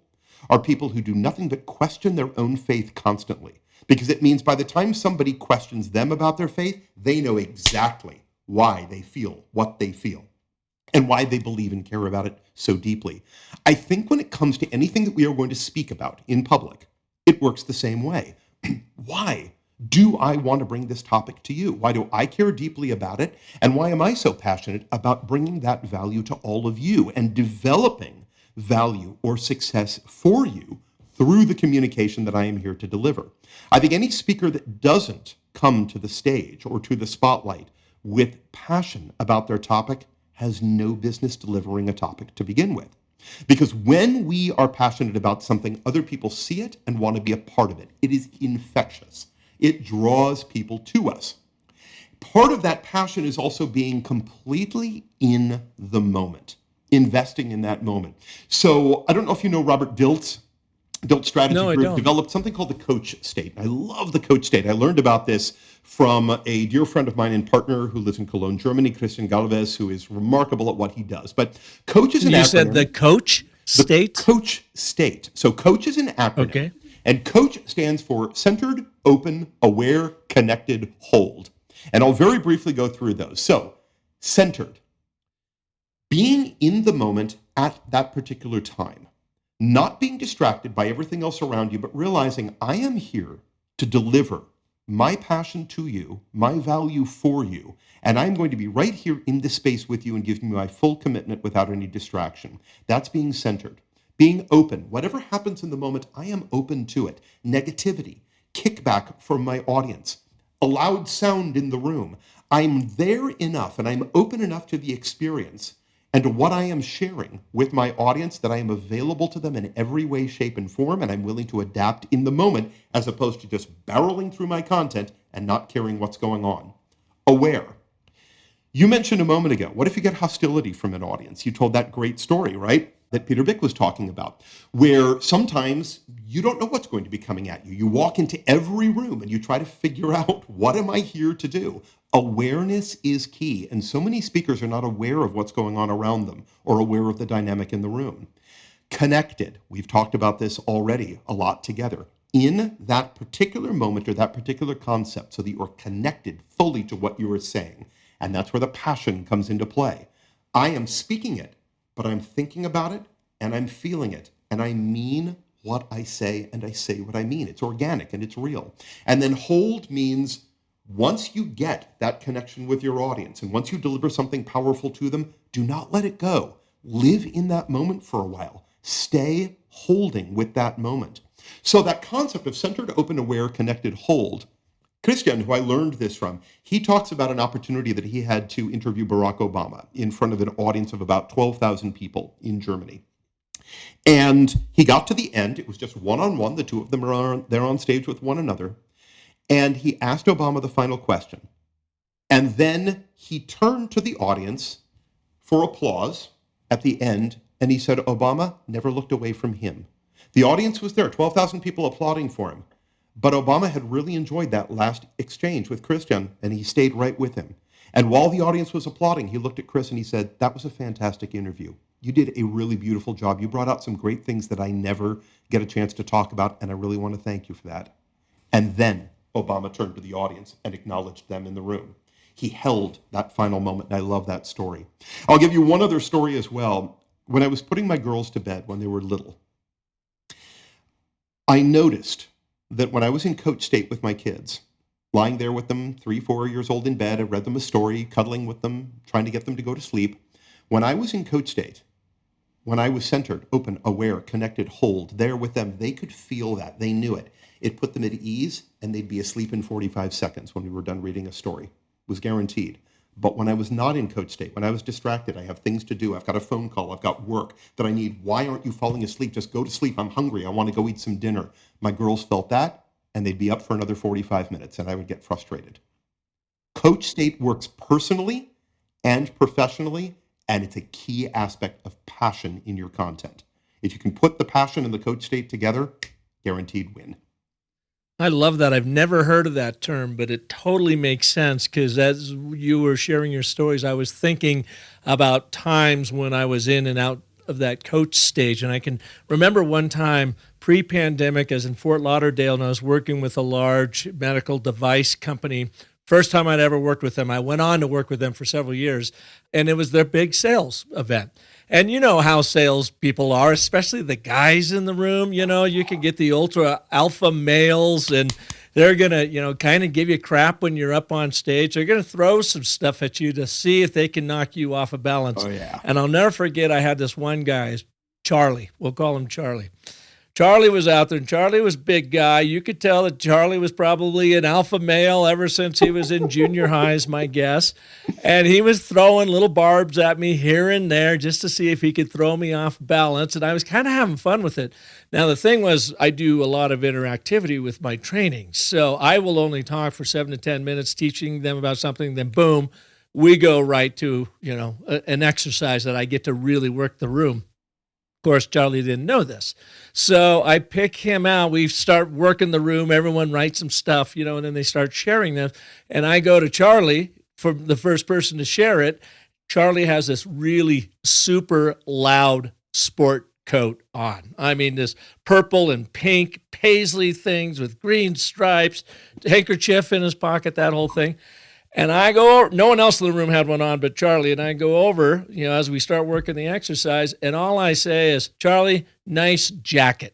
are people who do nothing but question their own faith constantly. Because it means by the time somebody questions them about their faith, they know exactly why they feel what they feel. and why they believe and care about it so deeply. I think when it comes to anything that we are going to speak about in public, it works the same way. Why do I want to bring this topic to you? Why do I care deeply about it? And why am I so passionate about bringing that value to all of you and developing value or success for you through the communication that I am here to deliver? I think any speaker that doesn't come to the stage or to the spotlight with passion about their topic has no business delivering a topic to begin with. Because when we are passionate about something, other people see it and want to be a part of it. It is infectious. It draws people to us. Part of that passion is also being completely in the moment, investing in that moment. So I don't know if you know Robert Dilts. Dilt Strategy No, I Group don't. developed something called the coach state. I love the coach state. I learned about this from a dear friend of mine and partner who lives in Cologne, Germany, Christian Galvez, who is remarkable at what he does. But coach is an acronym. You said the coach state? The coach state. So coach is an acronym. Okay. And coach stands for centered, open, aware, connected, hold. And I'll very briefly go through those. So centered, being in the moment at that particular time. Not being distracted by everything else around you, but realizing I am here to deliver my passion to you, my value for you, and I'm going to be right here in this space with you and giving you my full commitment without any distraction. That's being centered. Being open. Whatever happens in the moment, I am open to it. Negativity, kickback from my audience, a loud sound in the room. I'm there enough and I'm open enough to the experience and to what I am sharing with my audience that I am available to them in every way, shape, and form, and I'm willing to adapt in the moment as opposed to just barreling through my content and not caring what's going on. Aware. You mentioned a moment ago, what if you get hostility from an audience? You told that great story, right? That Peter Bick was talking about, where sometimes you don't know what's going to be coming at you. You walk into every room and you try to figure out, what am I here to do? Awareness is key, and so many speakers are not aware of what's going on around them or aware of the dynamic in the room. Connected, we've talked about this already a lot together. In that particular moment or that particular concept, so that you are connected fully to what you are saying, and that's where the passion comes into play. I am speaking it, but I'm thinking about it, and I'm feeling it, and I mean what I say, and I say what I mean. It's organic, and it's real. And then hold means once you get that connection with your audience, and once you deliver something powerful to them, do not let it go. Live in that moment for a while. Stay holding with that moment. So that concept of centered, open, aware, connected, hold, Christian, who I learned this from, he talks about an opportunity that he had to interview Barack Obama in front of an audience of about 12,000 people in Germany. And he got to the end. It was just one-on-one. The two of them are there on stage with one another. And he asked Obama the final question. And then he turned to the audience for applause at the end. And he said, Obama never looked away from him. The audience was there, 12,000 people applauding for him. But Obama had really enjoyed that last exchange with Christian, and he stayed right with him. And while the audience was applauding, he looked at Chris and he said, that was a fantastic interview. You did a really beautiful job. You brought out some great things that I never get a chance to talk about, and I really want to thank you for that. And then Obama turned to the audience and acknowledged them in the room. He held that final moment, and I love that story. I'll give you one other story as well. When I was putting my girls to bed when they were little, I noticed that when I was in coach state with my kids, lying there with them, 3, 4 years old in bed, I read them a story, cuddling with them, trying to get them to go to sleep. When I was in coach state, when I was centered, open, aware, connected, hold, there with them, they could feel that. They knew it. It put them at ease, and they'd be asleep in 45 seconds when we were done reading a story. It was guaranteed. But when I was not in coach state, when I was distracted, I have things to do, I've got a phone call, I've got work that I need. Why aren't you falling asleep? Just go to sleep. I'm hungry. I want to go eat some dinner. My girls felt that, and they'd be up for another 45 minutes, and I would get frustrated. Coach state works personally and professionally, and it's a key aspect of passion in your content. If you can put the passion and the coach state together, guaranteed win. I love that. I've never heard of that term, but it totally makes sense because as you were sharing your stories, I was thinking about times when I was in and out of that coach stage. And I can remember one time pre-pandemic, as in Fort Lauderdale, and I was working with a large medical device company First time I'd ever worked with them. I went on to work with them for several years, and it was their big sales event. And you know how sales people are, especially the guys in the room. You know, you can get the ultra alpha males, and they're going to, kind of give you crap when you're up on stage. They're going to throw some stuff at you to see if they can knock you off of balance. Oh, yeah. And I'll never forget, I had this one guy, Charlie. We'll call him Charlie. Charlie was out there, and Charlie was a big guy. You could tell that Charlie was probably an alpha male ever since he was in junior high, is my guess. And he was throwing little barbs at me here and there just to see if he could throw me off balance. And I was kind of having fun with it. Now, the thing was, I do a lot of interactivity with my training. So I will only talk for 7 to 10 minutes teaching them about something, then boom, we go right to, an exercise that I get to really work the room. Of course, Charlie didn't know this. So I pick him out. We start working the room. Everyone writes some stuff, and then they start sharing them. And I go to Charlie for the first person to share it. Charlie has this really super loud sport coat on. I mean, this purple and pink paisley things with green stripes, handkerchief in his pocket, that whole thing. And I go over, no one else in the room had one on but Charlie, and I go over, as we start working the exercise, and all I say is, Charlie, nice jacket.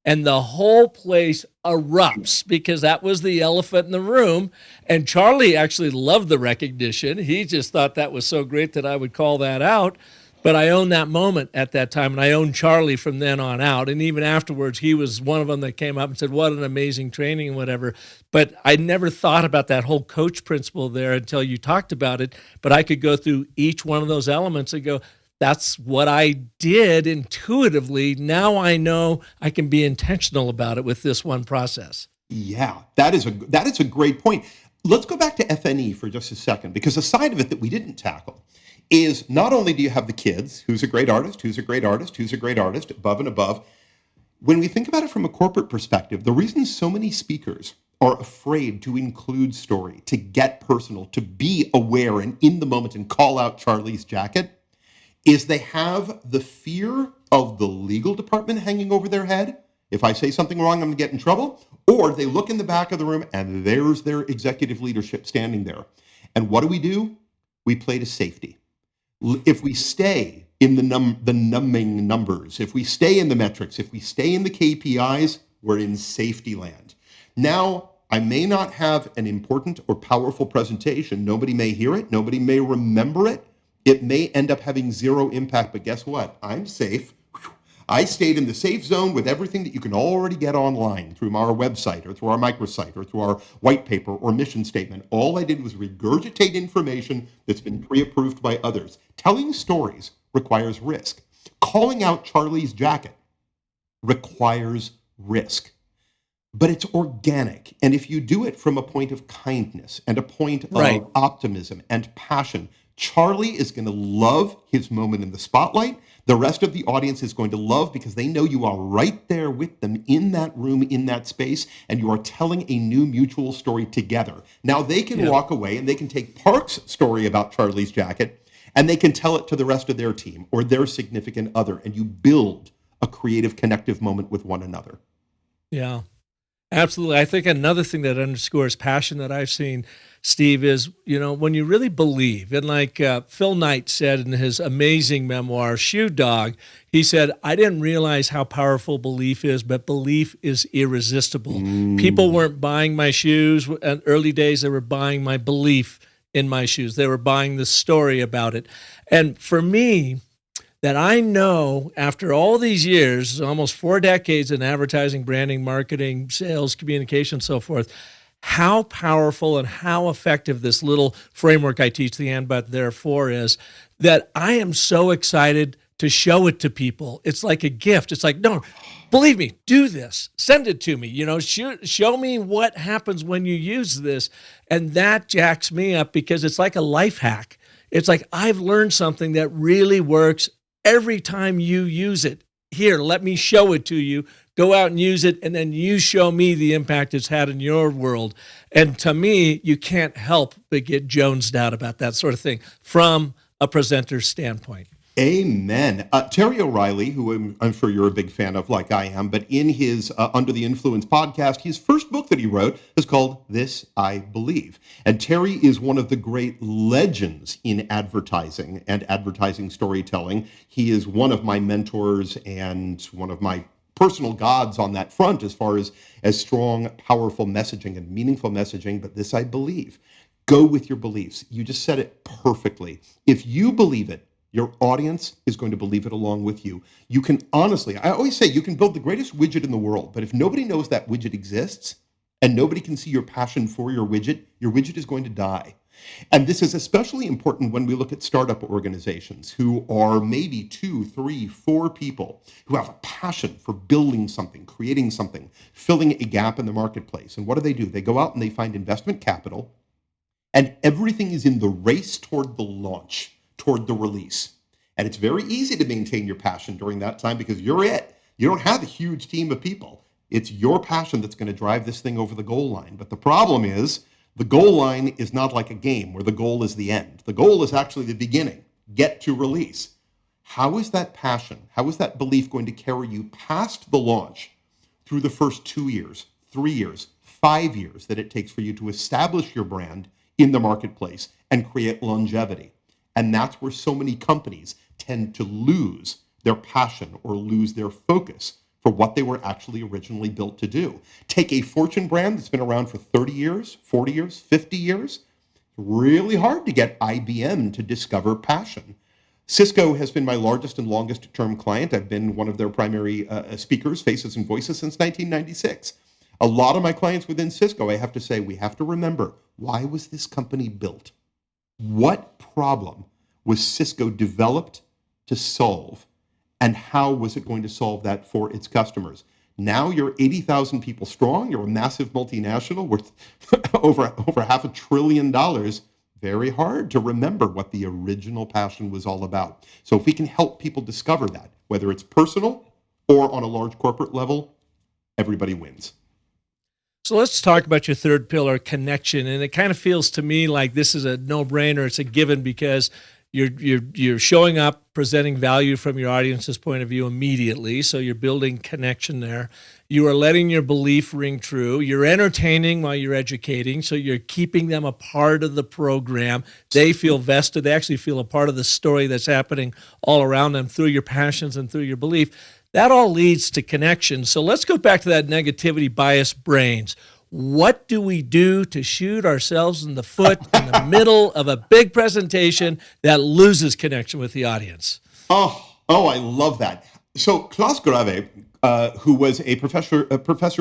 And the whole place erupts because that was the elephant in the room. And Charlie actually loved the recognition. He just thought that was so great that I would call that out. But I owned that moment at that time, and I owned Charlie from then on out. And even afterwards, he was one of them that came up and said, what an amazing training and whatever. But I never thought about that whole coach principle there until you talked about it. But I could go through each one of those elements and go, that's what I did intuitively. Now I know I can be intentional about it with this one process. Yeah, that is a great point. Let's go back to FNE for just a second, because a side of it that we didn't tackle is not only do you have the kids, who's a great artist, who's a great artist, who's a great artist, above and above. When we think about it from a corporate perspective, the reason so many speakers are afraid to include story, to get personal, to be aware and in the moment and call out Charlie's jacket, is they have the fear of the legal department hanging over their head. If I say something wrong, I'm going to get in trouble. Or they look in the back of the room and there's their executive leadership standing there. And what do? We play to safety. If we stay in the numbing numbers, if we stay in the metrics, if we stay in the KPIs, we're in safety land. Now, I may not have an important or powerful presentation. Nobody may hear it. Nobody may remember it. It may end up having zero impact, but guess what? I'm safe. I stayed in the safe zone with everything that you can already get online through our website or through our microsite or through our white paper or mission statement. All I did was regurgitate information that's been pre-approved by others. Telling stories requires risk. Calling out Charlie's jacket requires risk. But it's organic. And if you do it from a point of kindness and a point of optimism and passion, Charlie is going to love his moment in the spotlight. The rest of the audience is going to love because they know you are right there with them in that room, in that space, and you are telling a new mutual story together. Now they can walk away and they can take Park's story about Charlie's jacket and they can tell it to the rest of their team or their significant other, and you build a creative, connective moment with one another. Yeah. Absolutely. I think another thing that underscores passion that I've seen, Steve, is, when you really believe, and like Phil Knight said in his amazing memoir, Shoe Dog, he said, I didn't realize how powerful belief is, but belief is irresistible. People weren't buying my shoes. In early days, they were buying my belief in my shoes. They were buying the story about it. And for me, that I know after all these years, almost 4 decades in advertising, branding, marketing, sales, communication, so forth, how powerful and how effective this little framework I teach, the and, but, therefore, is, that I am so excited to show it to people. It's like a gift. It's like, no, believe me, do this. Send it to me. Show me what happens when you use this. And that jacks me up because it's like a life hack. It's like I've learned something that really works every time you use it. Here, let me show it to you. Go out and use it, and then you show me the impact it's had in your world. And to me, you can't help but get jonesed out about that sort of thing from a presenter's standpoint. Amen. Terry O'Reilly, who I'm sure you're a big fan of, like I am, but in his Under the Influence podcast, his first book that he wrote is called This I Believe. And Terry is one of the great legends in advertising and advertising storytelling. He is one of my mentors and one of my personal gods on that front as far as strong, powerful messaging and meaningful messaging. But this I believe. Go with your beliefs. You just said it perfectly. If you believe it, your audience is going to believe it along with you. You can honestly, I always say you can build the greatest widget in the world, but if nobody knows that widget exists and nobody can see your passion for your widget is going to die. And this is especially important when we look at startup organizations who are maybe 2, 3, 4 people who have a passion for building something, creating something, filling a gap in the marketplace. And what do? They go out and they find investment capital, and everything is in the race toward the launch, toward the release. And it's very easy to maintain your passion during that time because you're it. You don't have a huge team of people. It's your passion that's going to drive this thing over the goal line. But the problem is the goal line is not like a game where the goal is the end. The goal is actually the beginning. Get to release. How is that passion, how is that belief going to carry you past the launch through the first 2 years, 3 years, 5 years that it takes for you to establish your brand in the marketplace and create longevity? And that's where so many companies tend to lose their passion or lose their focus for what they were actually originally built to do. Take a Fortune brand that's been around for 30 years, 40 years, 50 years. It's really hard to get IBM to discover passion. Cisco has been my largest and longest term client. I've been one of their primary speakers, faces and voices since 1996. A lot of my clients within Cisco, I have to say, we have to remember, why was this company built? What problem was Cisco developed to solve, and how was it going to solve that for its customers? Now you're 80,000 people strong. You're a massive multinational worth over $500 billion. Very hard to remember what the original passion was all about. So if we can help people discover that, whether it's personal or on a large corporate level, everybody wins. So let's talk about your third pillar, connection. And it kind of feels to me like this is a no-brainer. It's a given because you're showing up, presenting value from your audience's point of view immediately. So you're building connection there. You are letting your belief ring true. You're entertaining while you're educating. So you're keeping them a part of the program. They feel vested. They actually feel a part of the story that's happening all around them through your passions and through your belief. That all leads to connection. So let's go back to that negativity bias brains. What do we do to shoot ourselves in the foot in the middle of a big presentation that loses connection with the audience? Oh, I love that. So Klaus Grave, who was a professor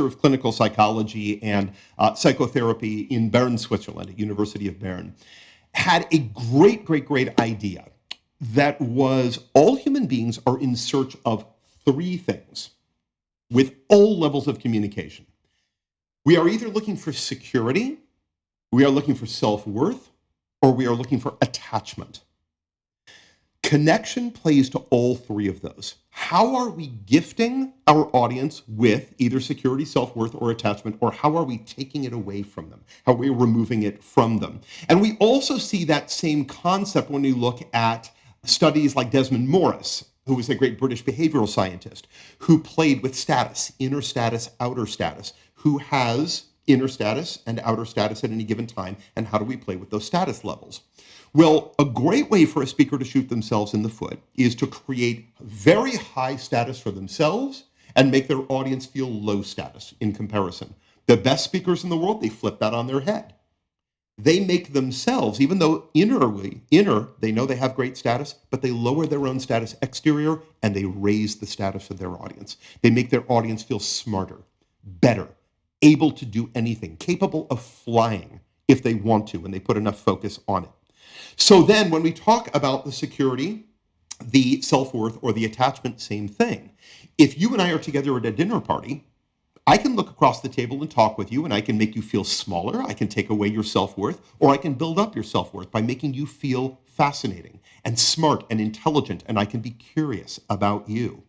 of clinical psychology and psychotherapy in Bern, Switzerland, at University of Bern, had a great idea that was all human beings are in search of 3 things with all levels of communication. We are either looking for security, we are looking for self-worth, or we are looking for attachment. Connection plays to all 3 of those. How are we gifting our audience with either security, self-worth, or attachment, or how are we taking it away from them? How are we removing it from them? And we also see that same concept when we look at studies like Desmond Morris, who was a great British behavioral scientist, who played with status, inner status, outer status, who has inner status and outer status at any given time, and how do we play with those status levels? Well, a great way for a speaker to shoot themselves in the foot is to create very high status for themselves and make their audience feel low status in comparison. The best speakers in the world, they flip that on their head. They make themselves, even though inner, they know they have great status, but they lower their own status exterior and they raise the status of their audience. They make their audience feel smarter, better, able to do anything, capable of flying if they want to, and they put enough focus on it. So then when we talk about the security, the self-worth, or the attachment, same thing. If you and I are together at a dinner party, I can look across the table and talk with you, and I can make you feel smaller. I can take away your self-worth, or I can build up your self-worth by making you feel fascinating and smart and intelligent, and I can be curious about you.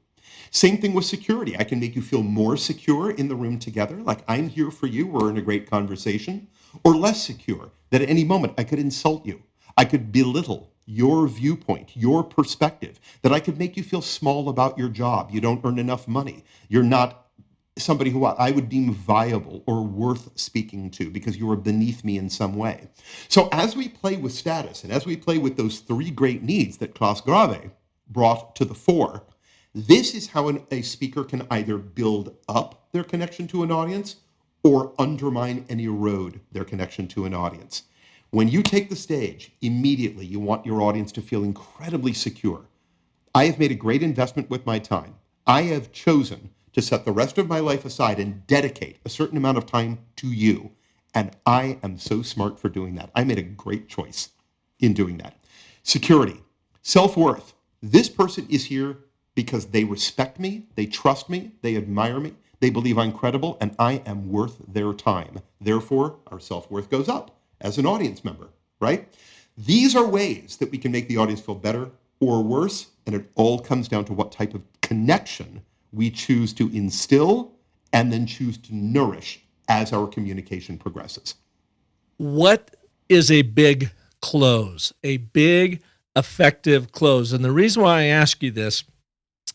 Same thing with security. I can make you feel more secure in the room together, like I'm here for you, we're in a great conversation, or less secure, that at any moment I could insult you, I could belittle, your viewpoint, your perspective, that I could make you feel small about your job. You don't earn enough money. You're not somebody who I would deem viable or worth speaking to because you are beneath me in some way. So as we play with status and as we play with those three great needs that Klaus Grave brought to the fore, this is how a speaker can either build up their connection to an audience or undermine and erode their connection to an audience. When you take the stage, immediately you want your audience to feel incredibly secure. I have made a great investment with my time. I have chosen to set the rest of my life aside and dedicate a certain amount of time to you. And I am so smart for doing that. I made a great choice in doing that. Security, self-worth. This person is here because they respect me, they trust me, they admire me, they believe I'm credible, and I am worth their time. Therefore, our self-worth goes up as an audience member, right? These are ways that we can make the audience feel better or worse, and it all comes down to what type of connection we choose to instill and then choose to nourish as our communication progresses. What is a big close? A big, effective close. And the reason why I ask you this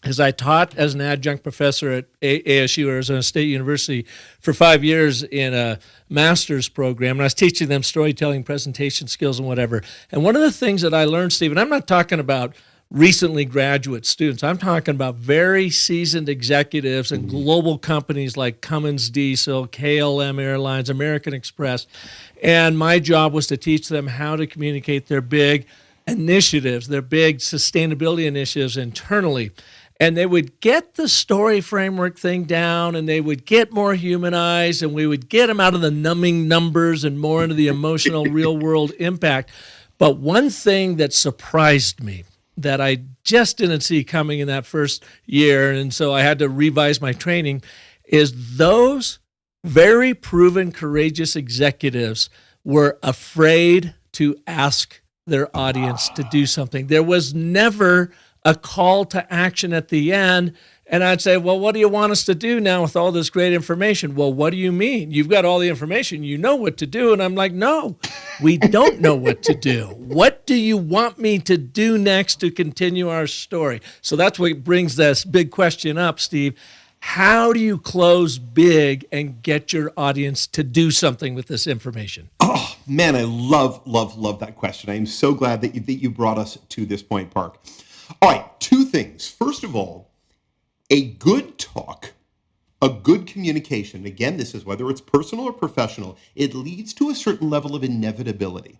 is I taught as an adjunct professor at ASU, Arizona State University, for 5 years in a master's program, and I was teaching them storytelling, presentation skills, and whatever. And one of the things that I learned, Steve, and I'm not talking about recently graduate students, I'm talking about very seasoned executives in global companies like Cummins Diesel, KLM Airlines, American Express, and my job was to teach them how to communicate their big initiatives, their big sustainability initiatives internally. And they would get the story framework thing down, and they would get more humanized, and we would get them out of the numbing numbers and more into the emotional real-world impact. But one thing that surprised me that I just didn't see coming in that first year, and so I had to revise my training, is those very proven, courageous executives were afraid to ask their audience to do something. There was never a call to action at the end. And I'd say, well, what do you want us to do now with all this great information? Well, what do you mean? You've got all the information. You know what to do. And I'm like, no, we don't know what to do. What do you want me to do next to continue our story? So that's what brings this big question up, Steve. How do you close big and get your audience to do something with this information? Oh, man, I love that question. I am so glad that you brought us to this point, Park. All right, two things. First of all, a good talk, a good communication, again, this is whether it's personal or professional, it leads to a certain level of inevitability.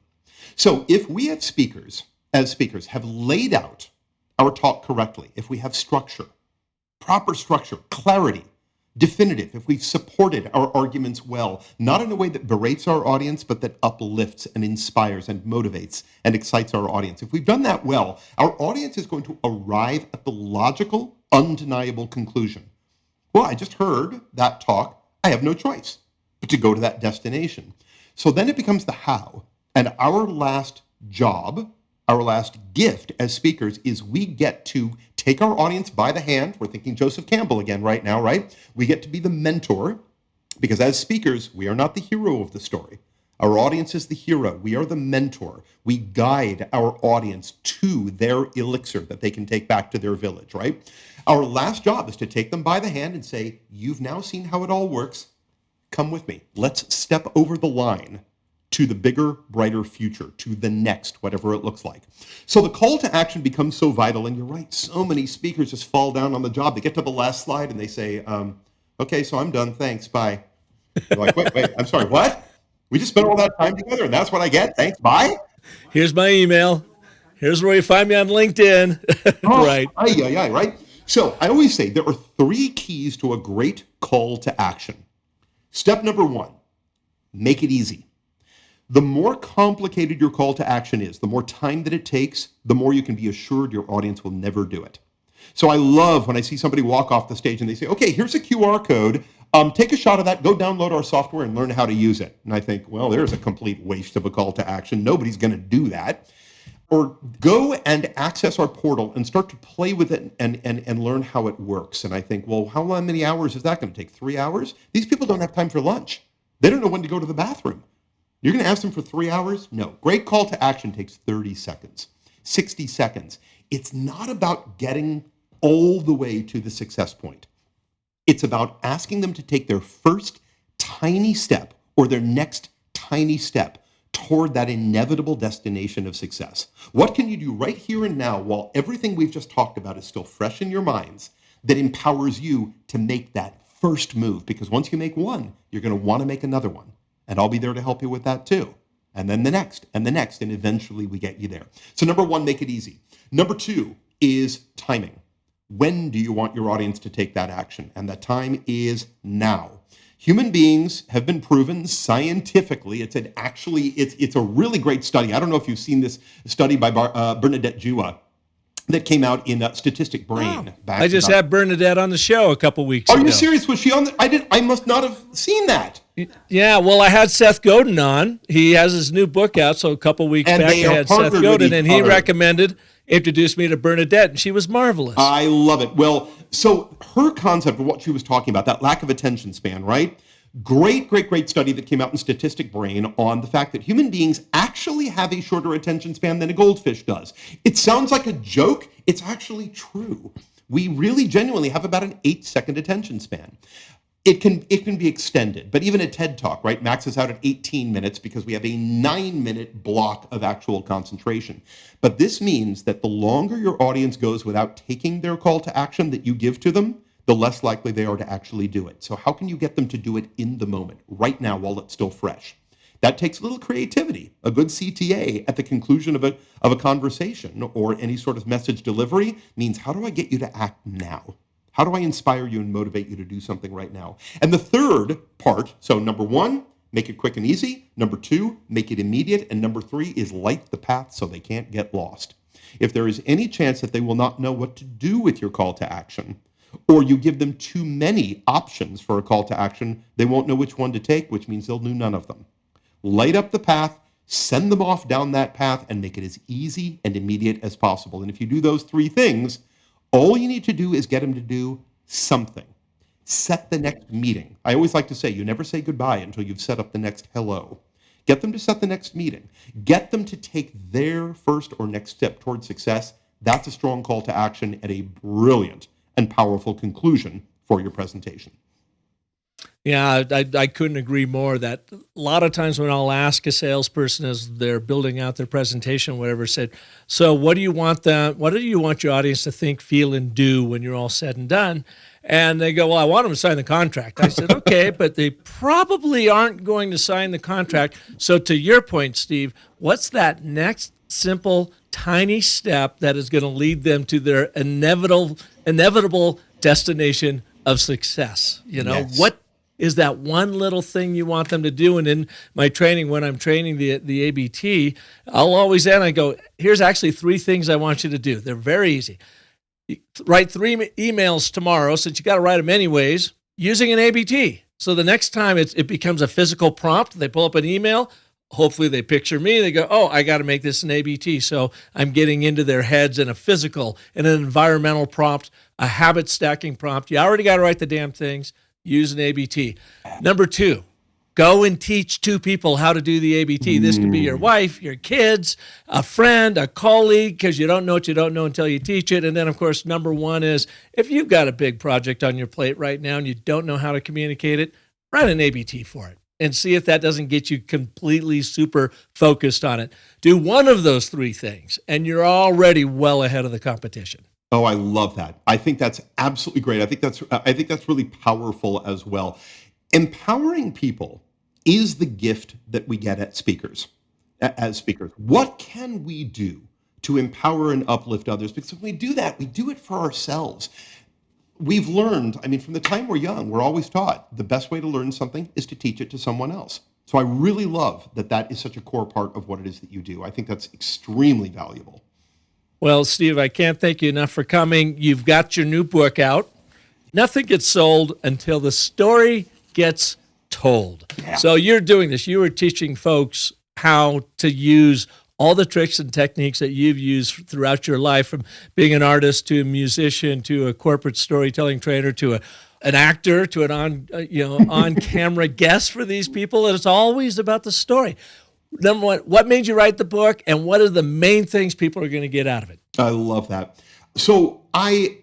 So if we as speakers have laid out our talk correctly, if we have structure, proper structure, clarity, definitive, if we've supported our arguments well, not in a way that berates our audience, but that uplifts and inspires and motivates and excites our audience. If we've done that well, our audience is going to arrive at the logical, undeniable conclusion. Well, I just heard that talk. I have no choice but to go to that destination. So then it becomes the how. And our last job, our last gift as speakers is we get to take our audience by the hand. We're thinking Joseph Campbell again right now, right? We get to be the mentor because as speakers, we are not the hero of the story. Our audience is the hero. We are the mentor. We guide our audience to their elixir that they can take back to their village, right? Our last job is to take them by the hand and say, you've now seen how it all works. Come with me. Let's step over the line to the bigger, brighter future, to the next, whatever it looks like. So the call to action becomes so vital, and you're right, so many speakers just fall down on the job. They get to the last slide and they say, okay, so I'm done, thanks, bye. You're like, wait, I'm sorry, what? We just spent all that time together and that's what I get, thanks, bye? Here's my email. Here's where you find me on LinkedIn. Oh, right. Right? So I always say there are 3 keys to a great call to action. Step number 1, make it easy. The more complicated your call to action is, the more time that it takes, the more you can be assured your audience will never do it. So I love when I see somebody walk off the stage and they say, okay, here's a QR code. Take a shot of that, go download our software and learn how to use it. And I think, well, there's a complete waste of a call to action. Nobody's going to do that. Or go and access our portal and start to play with it and learn how it works. And I think, well, how many hours is that going to take? 3 hours? These people don't have time for lunch. They don't know when to go to the bathroom. You're going to ask them for 3 hours? No. Great call to action takes 30 seconds. 60 seconds. It's not about getting all the way to the success point. It's about asking them to take their first tiny step or their next tiny step toward that inevitable destination of success. What can you do right here and now while everything we've just talked about is still fresh in your minds that empowers you to make that first move? Because once you make one, you're going to want to make another one. And I'll be there to help you with that too. And then the next, and eventually we get you there. So number one, make it easy. Number two is timing. When do you want your audience to take that action? And the time is now. Human beings have been proven scientifically. It's a really great study. I don't know if you've seen this study by Bernadette Jua that came out in Statistic Brain. I just had Bernadette on the show a couple weeks ago. Are you serious? Was she on? I must not have seen that. Yeah, well, I had Seth Godin on. He has his new book out, so a couple weeks back I had Seth Godin, and he introduced me to Bernadette, and she was marvelous. I love it. Well, so her concept of what she was talking about, that lack of attention span, right? Great study that came out in Statistic Brain on the fact that human beings actually have a shorter attention span than a goldfish does. It sounds like a joke. It's actually true. We really genuinely have about an 8-second attention span. It can be extended, but even a TED Talk, right, maxes out at 18 minutes because we have a 9-minute block of actual concentration. But this means that the longer your audience goes without taking their call to action that you give to them, the less likely they are to actually do it. So how can you get them to do it in the moment, right now, while it's still fresh? That takes a little creativity. A good CTA at the conclusion of a conversation or any sort of message delivery means, how do I get you to act now? How do I inspire you and motivate you to do something right now? And the third part, so number one, make it quick and easy. Number two, make it immediate. And number three is light the path so they can't get lost. If there is any chance that they will not know what to do with your call to action, or you give them too many options for a call to action, they won't know which one to take, which means they'll do none of them. Light up the path, send them off down that path, and make it as easy and immediate as possible. And if you do those three things, all you need to do is get them to do something. Set the next meeting. I always like to say, you never say goodbye until you've set up the next hello. Get them to set the next meeting. Get them to take their first or next step towards success. That's a strong call to action and a brilliant and powerful conclusion for your presentation. Yeah, I couldn't agree more. That a lot of times when I'll ask a salesperson as they're building out their presentation, whatever, said, so what do you want your audience to think, feel, and do when you're all said and done? And they go, well, I want them to sign the contract. I said, okay, but they probably aren't going to sign the contract. So to your point, Steve, what's that next simple, tiny step that is going to lead them to their inevitable destination of success? You know, Yes. What is that one little thing you want them to do? And in my training, when I'm training the ABT, I'll always end, I go, here's actually 3 things I want you to do. They're very easy. You write 3 emails tomorrow, since you got to write them anyways, using an ABT. So the next time it becomes a physical prompt, they pull up an email, hopefully they picture me, they go, oh, I got to make this an ABT. So I'm getting into their heads in a physical, in an environmental prompt, a habit stacking prompt. You already got to write the damn things. Use an ABT. Number 2, go and teach 2 people how to do the ABT. This could be your wife, your kids, a friend, a colleague, because you don't know what you don't know until you teach it. And then, of course, number 1 is if you've got a big project on your plate right now and you don't know how to communicate it, write an ABT for it and see if that doesn't get you completely super focused on it. Do one of those 3 things, and you're already well ahead of the competition. Oh, I love that. I think that's absolutely great. I think that's really powerful as well. Empowering people is the gift that we get as speakers. What can we do to empower and uplift others? Because when we do that, we do it for ourselves. We've learned, from the time we're young, we're always taught the best way to learn something is to teach it to someone else. So I really love that is such a core part of what it is that you do. I think that's extremely valuable. Well, Steve, I can't thank you enough for coming. You've got your new book out. Nothing gets sold until the story gets told. Yeah. So you're doing this. You are teaching folks how to use all the tricks and techniques that you've used throughout your life, from being an artist to a musician to a corporate storytelling trainer to an actor to an on-camera guest for these people. And it's always about the story. Number one, what made you write the book, and what are the main things people are going to get out of it? I love that. So a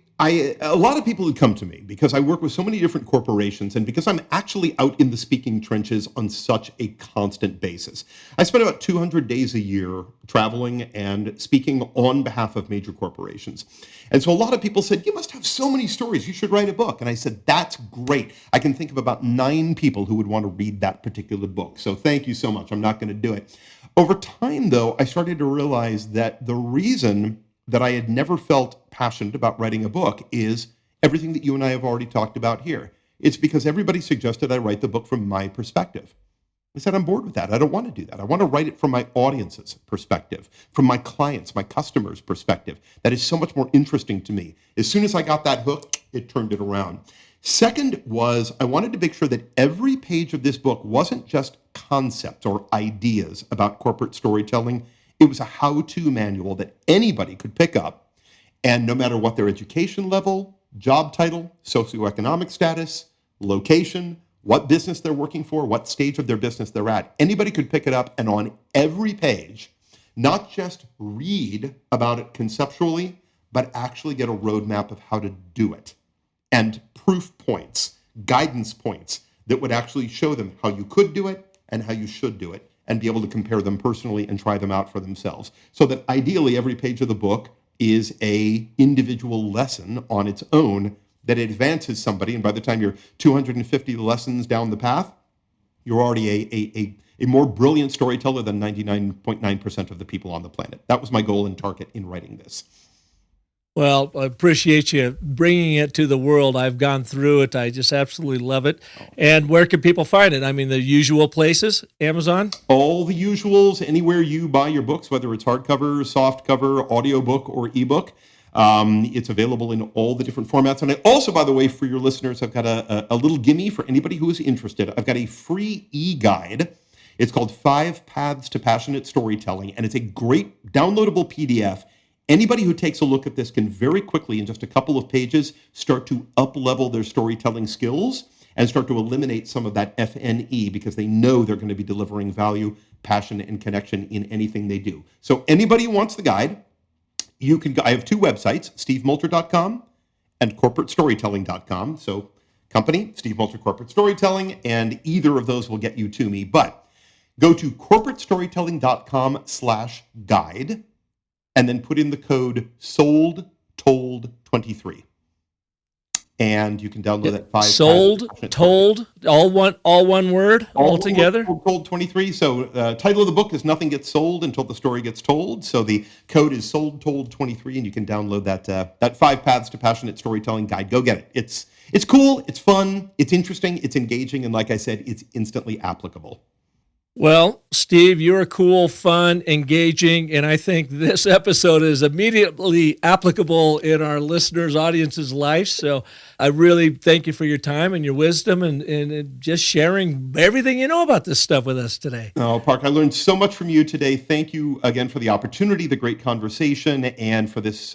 lot of people who come to me because I work with so many different corporations and because I'm actually out in the speaking trenches on such a constant basis. I spend about 200 days a year traveling and speaking on behalf of major corporations. And so a lot of people said, you must have so many stories, you should write a book. And I said, that's great. I can think of about 9 people who would want to read that particular book. So thank you so much. I'm not going to do it. Over time, though, I started to realize that the reason that I had never felt passionate about writing a book is everything that you and I have already talked about here. It's because everybody suggested I write the book from my perspective. I said, I'm bored with that. I don't want to do that. I want to write it from my audience's perspective, from my clients, my customers' perspective. That is so much more interesting to me. As soon as I got that hook, it turned it around. Second was I wanted to make sure that every page of this book wasn't just concepts or ideas about corporate storytelling. It was a how-to manual that anybody could pick up, and no matter what their education level, job title, socioeconomic status, location, what business they're working for, what stage of their business they're at, anybody could pick it up and on every page, not just read about it conceptually, but actually get a roadmap of how to do it and proof points, guidance points that would actually show them how you could do it and how you should do it, and be able to compare them personally and try them out for themselves. So that ideally every page of the book is a individual lesson on its own that advances somebody. And by the time you're 250 lessons down the path, you're already a more brilliant storyteller than 99.9% of the people on the planet. That was my goal and target in writing this. Well, I appreciate you bringing it to the world. I've gone through it. I just absolutely love it. And where can people find it? I mean, the usual places, Amazon? All the usuals, anywhere you buy your books, whether it's hardcover, softcover, audiobook, or ebook. It's available in all the different formats. And I also, by the way, for your listeners, I've got a little gimme for anybody who is interested. I've got a free e-guide. It's called 5 Paths to Passionate Storytelling, and it's a great downloadable PDF. Anybody who takes a look at this can very quickly, in just a couple of pages, start to up-level their storytelling skills and start to eliminate some of that FNE because they know they're going to be delivering value, passion, and connection in anything they do. So anybody who wants the guide, I have 2 websites, stevemulter.com and corporatestorytelling.com. So company, Steve Multer Corporate Storytelling, and either of those will get you to me. But go to corporatestorytelling.com/guide. and then put in the code SOLDTOLD23. And you can download that 5 Told, all one word, all together? Told 23. So title of the book is Nothing Gets Sold Until the Story Gets Told. So the code is SOLDTOLD23, and you can download that 5 Paths to Passionate Storytelling guide. Go get it. It's cool, it's fun, it's interesting, it's engaging, and like I said, it's instantly applicable. Well, Steve, you're cool, fun, engaging, and I think this episode is immediately applicable in our listeners' audience's life. So I really thank you for your time and your wisdom and just sharing everything you know about this stuff with us today. Oh, Park, I learned so much from you today. Thank you again for the opportunity, the great conversation, and for this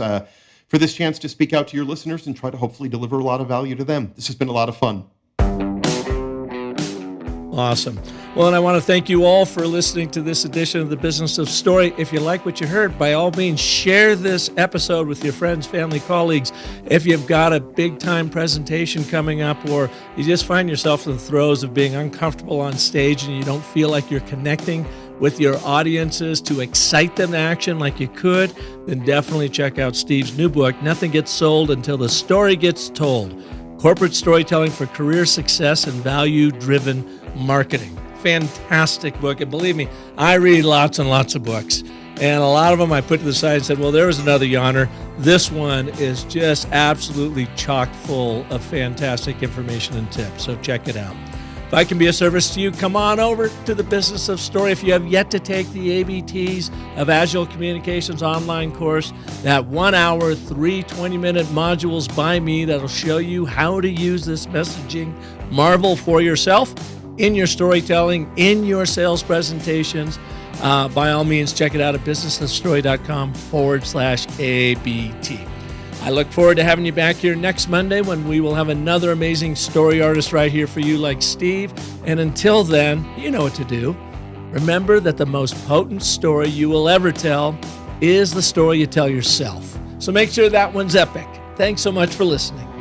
chance to speak out to your listeners and try to hopefully deliver a lot of value to them. This has been a lot of fun. Awesome. Well, and I want to thank you all for listening to this edition of The Business of Story. If you like what you heard, by all means, share this episode with your friends, family, colleagues. If you've got a big-time presentation coming up, or you just find yourself in the throes of being uncomfortable on stage and you don't feel like you're connecting with your audiences to excite them to action like you could, then definitely check out Steve's new book, Nothing Gets Sold Until the Story Gets Told. Corporate Storytelling for Career Success and Value-Driven Marketing. Fantastic book. And believe me, I read lots and lots of books. And a lot of them I put to the side and said, well, there was another yawner. This one is just absolutely chock full of fantastic information and tips. So check it out. If I can be of service to you, come on over to the Business of Story. If you have yet to take the ABTs of Agile Communications online course, that 1 hour, 3 20-minute modules by me that'll show you how to use this messaging marvel for yourself in your storytelling, in your sales presentations, by all means, check it out at businessofstory.com/ABT. I look forward to having you back here next Monday when we will have another amazing story artist right here for you like Steve. And until then, you know what to do. Remember that the most potent story you will ever tell is the story you tell yourself. So make sure that one's epic. Thanks so much for listening.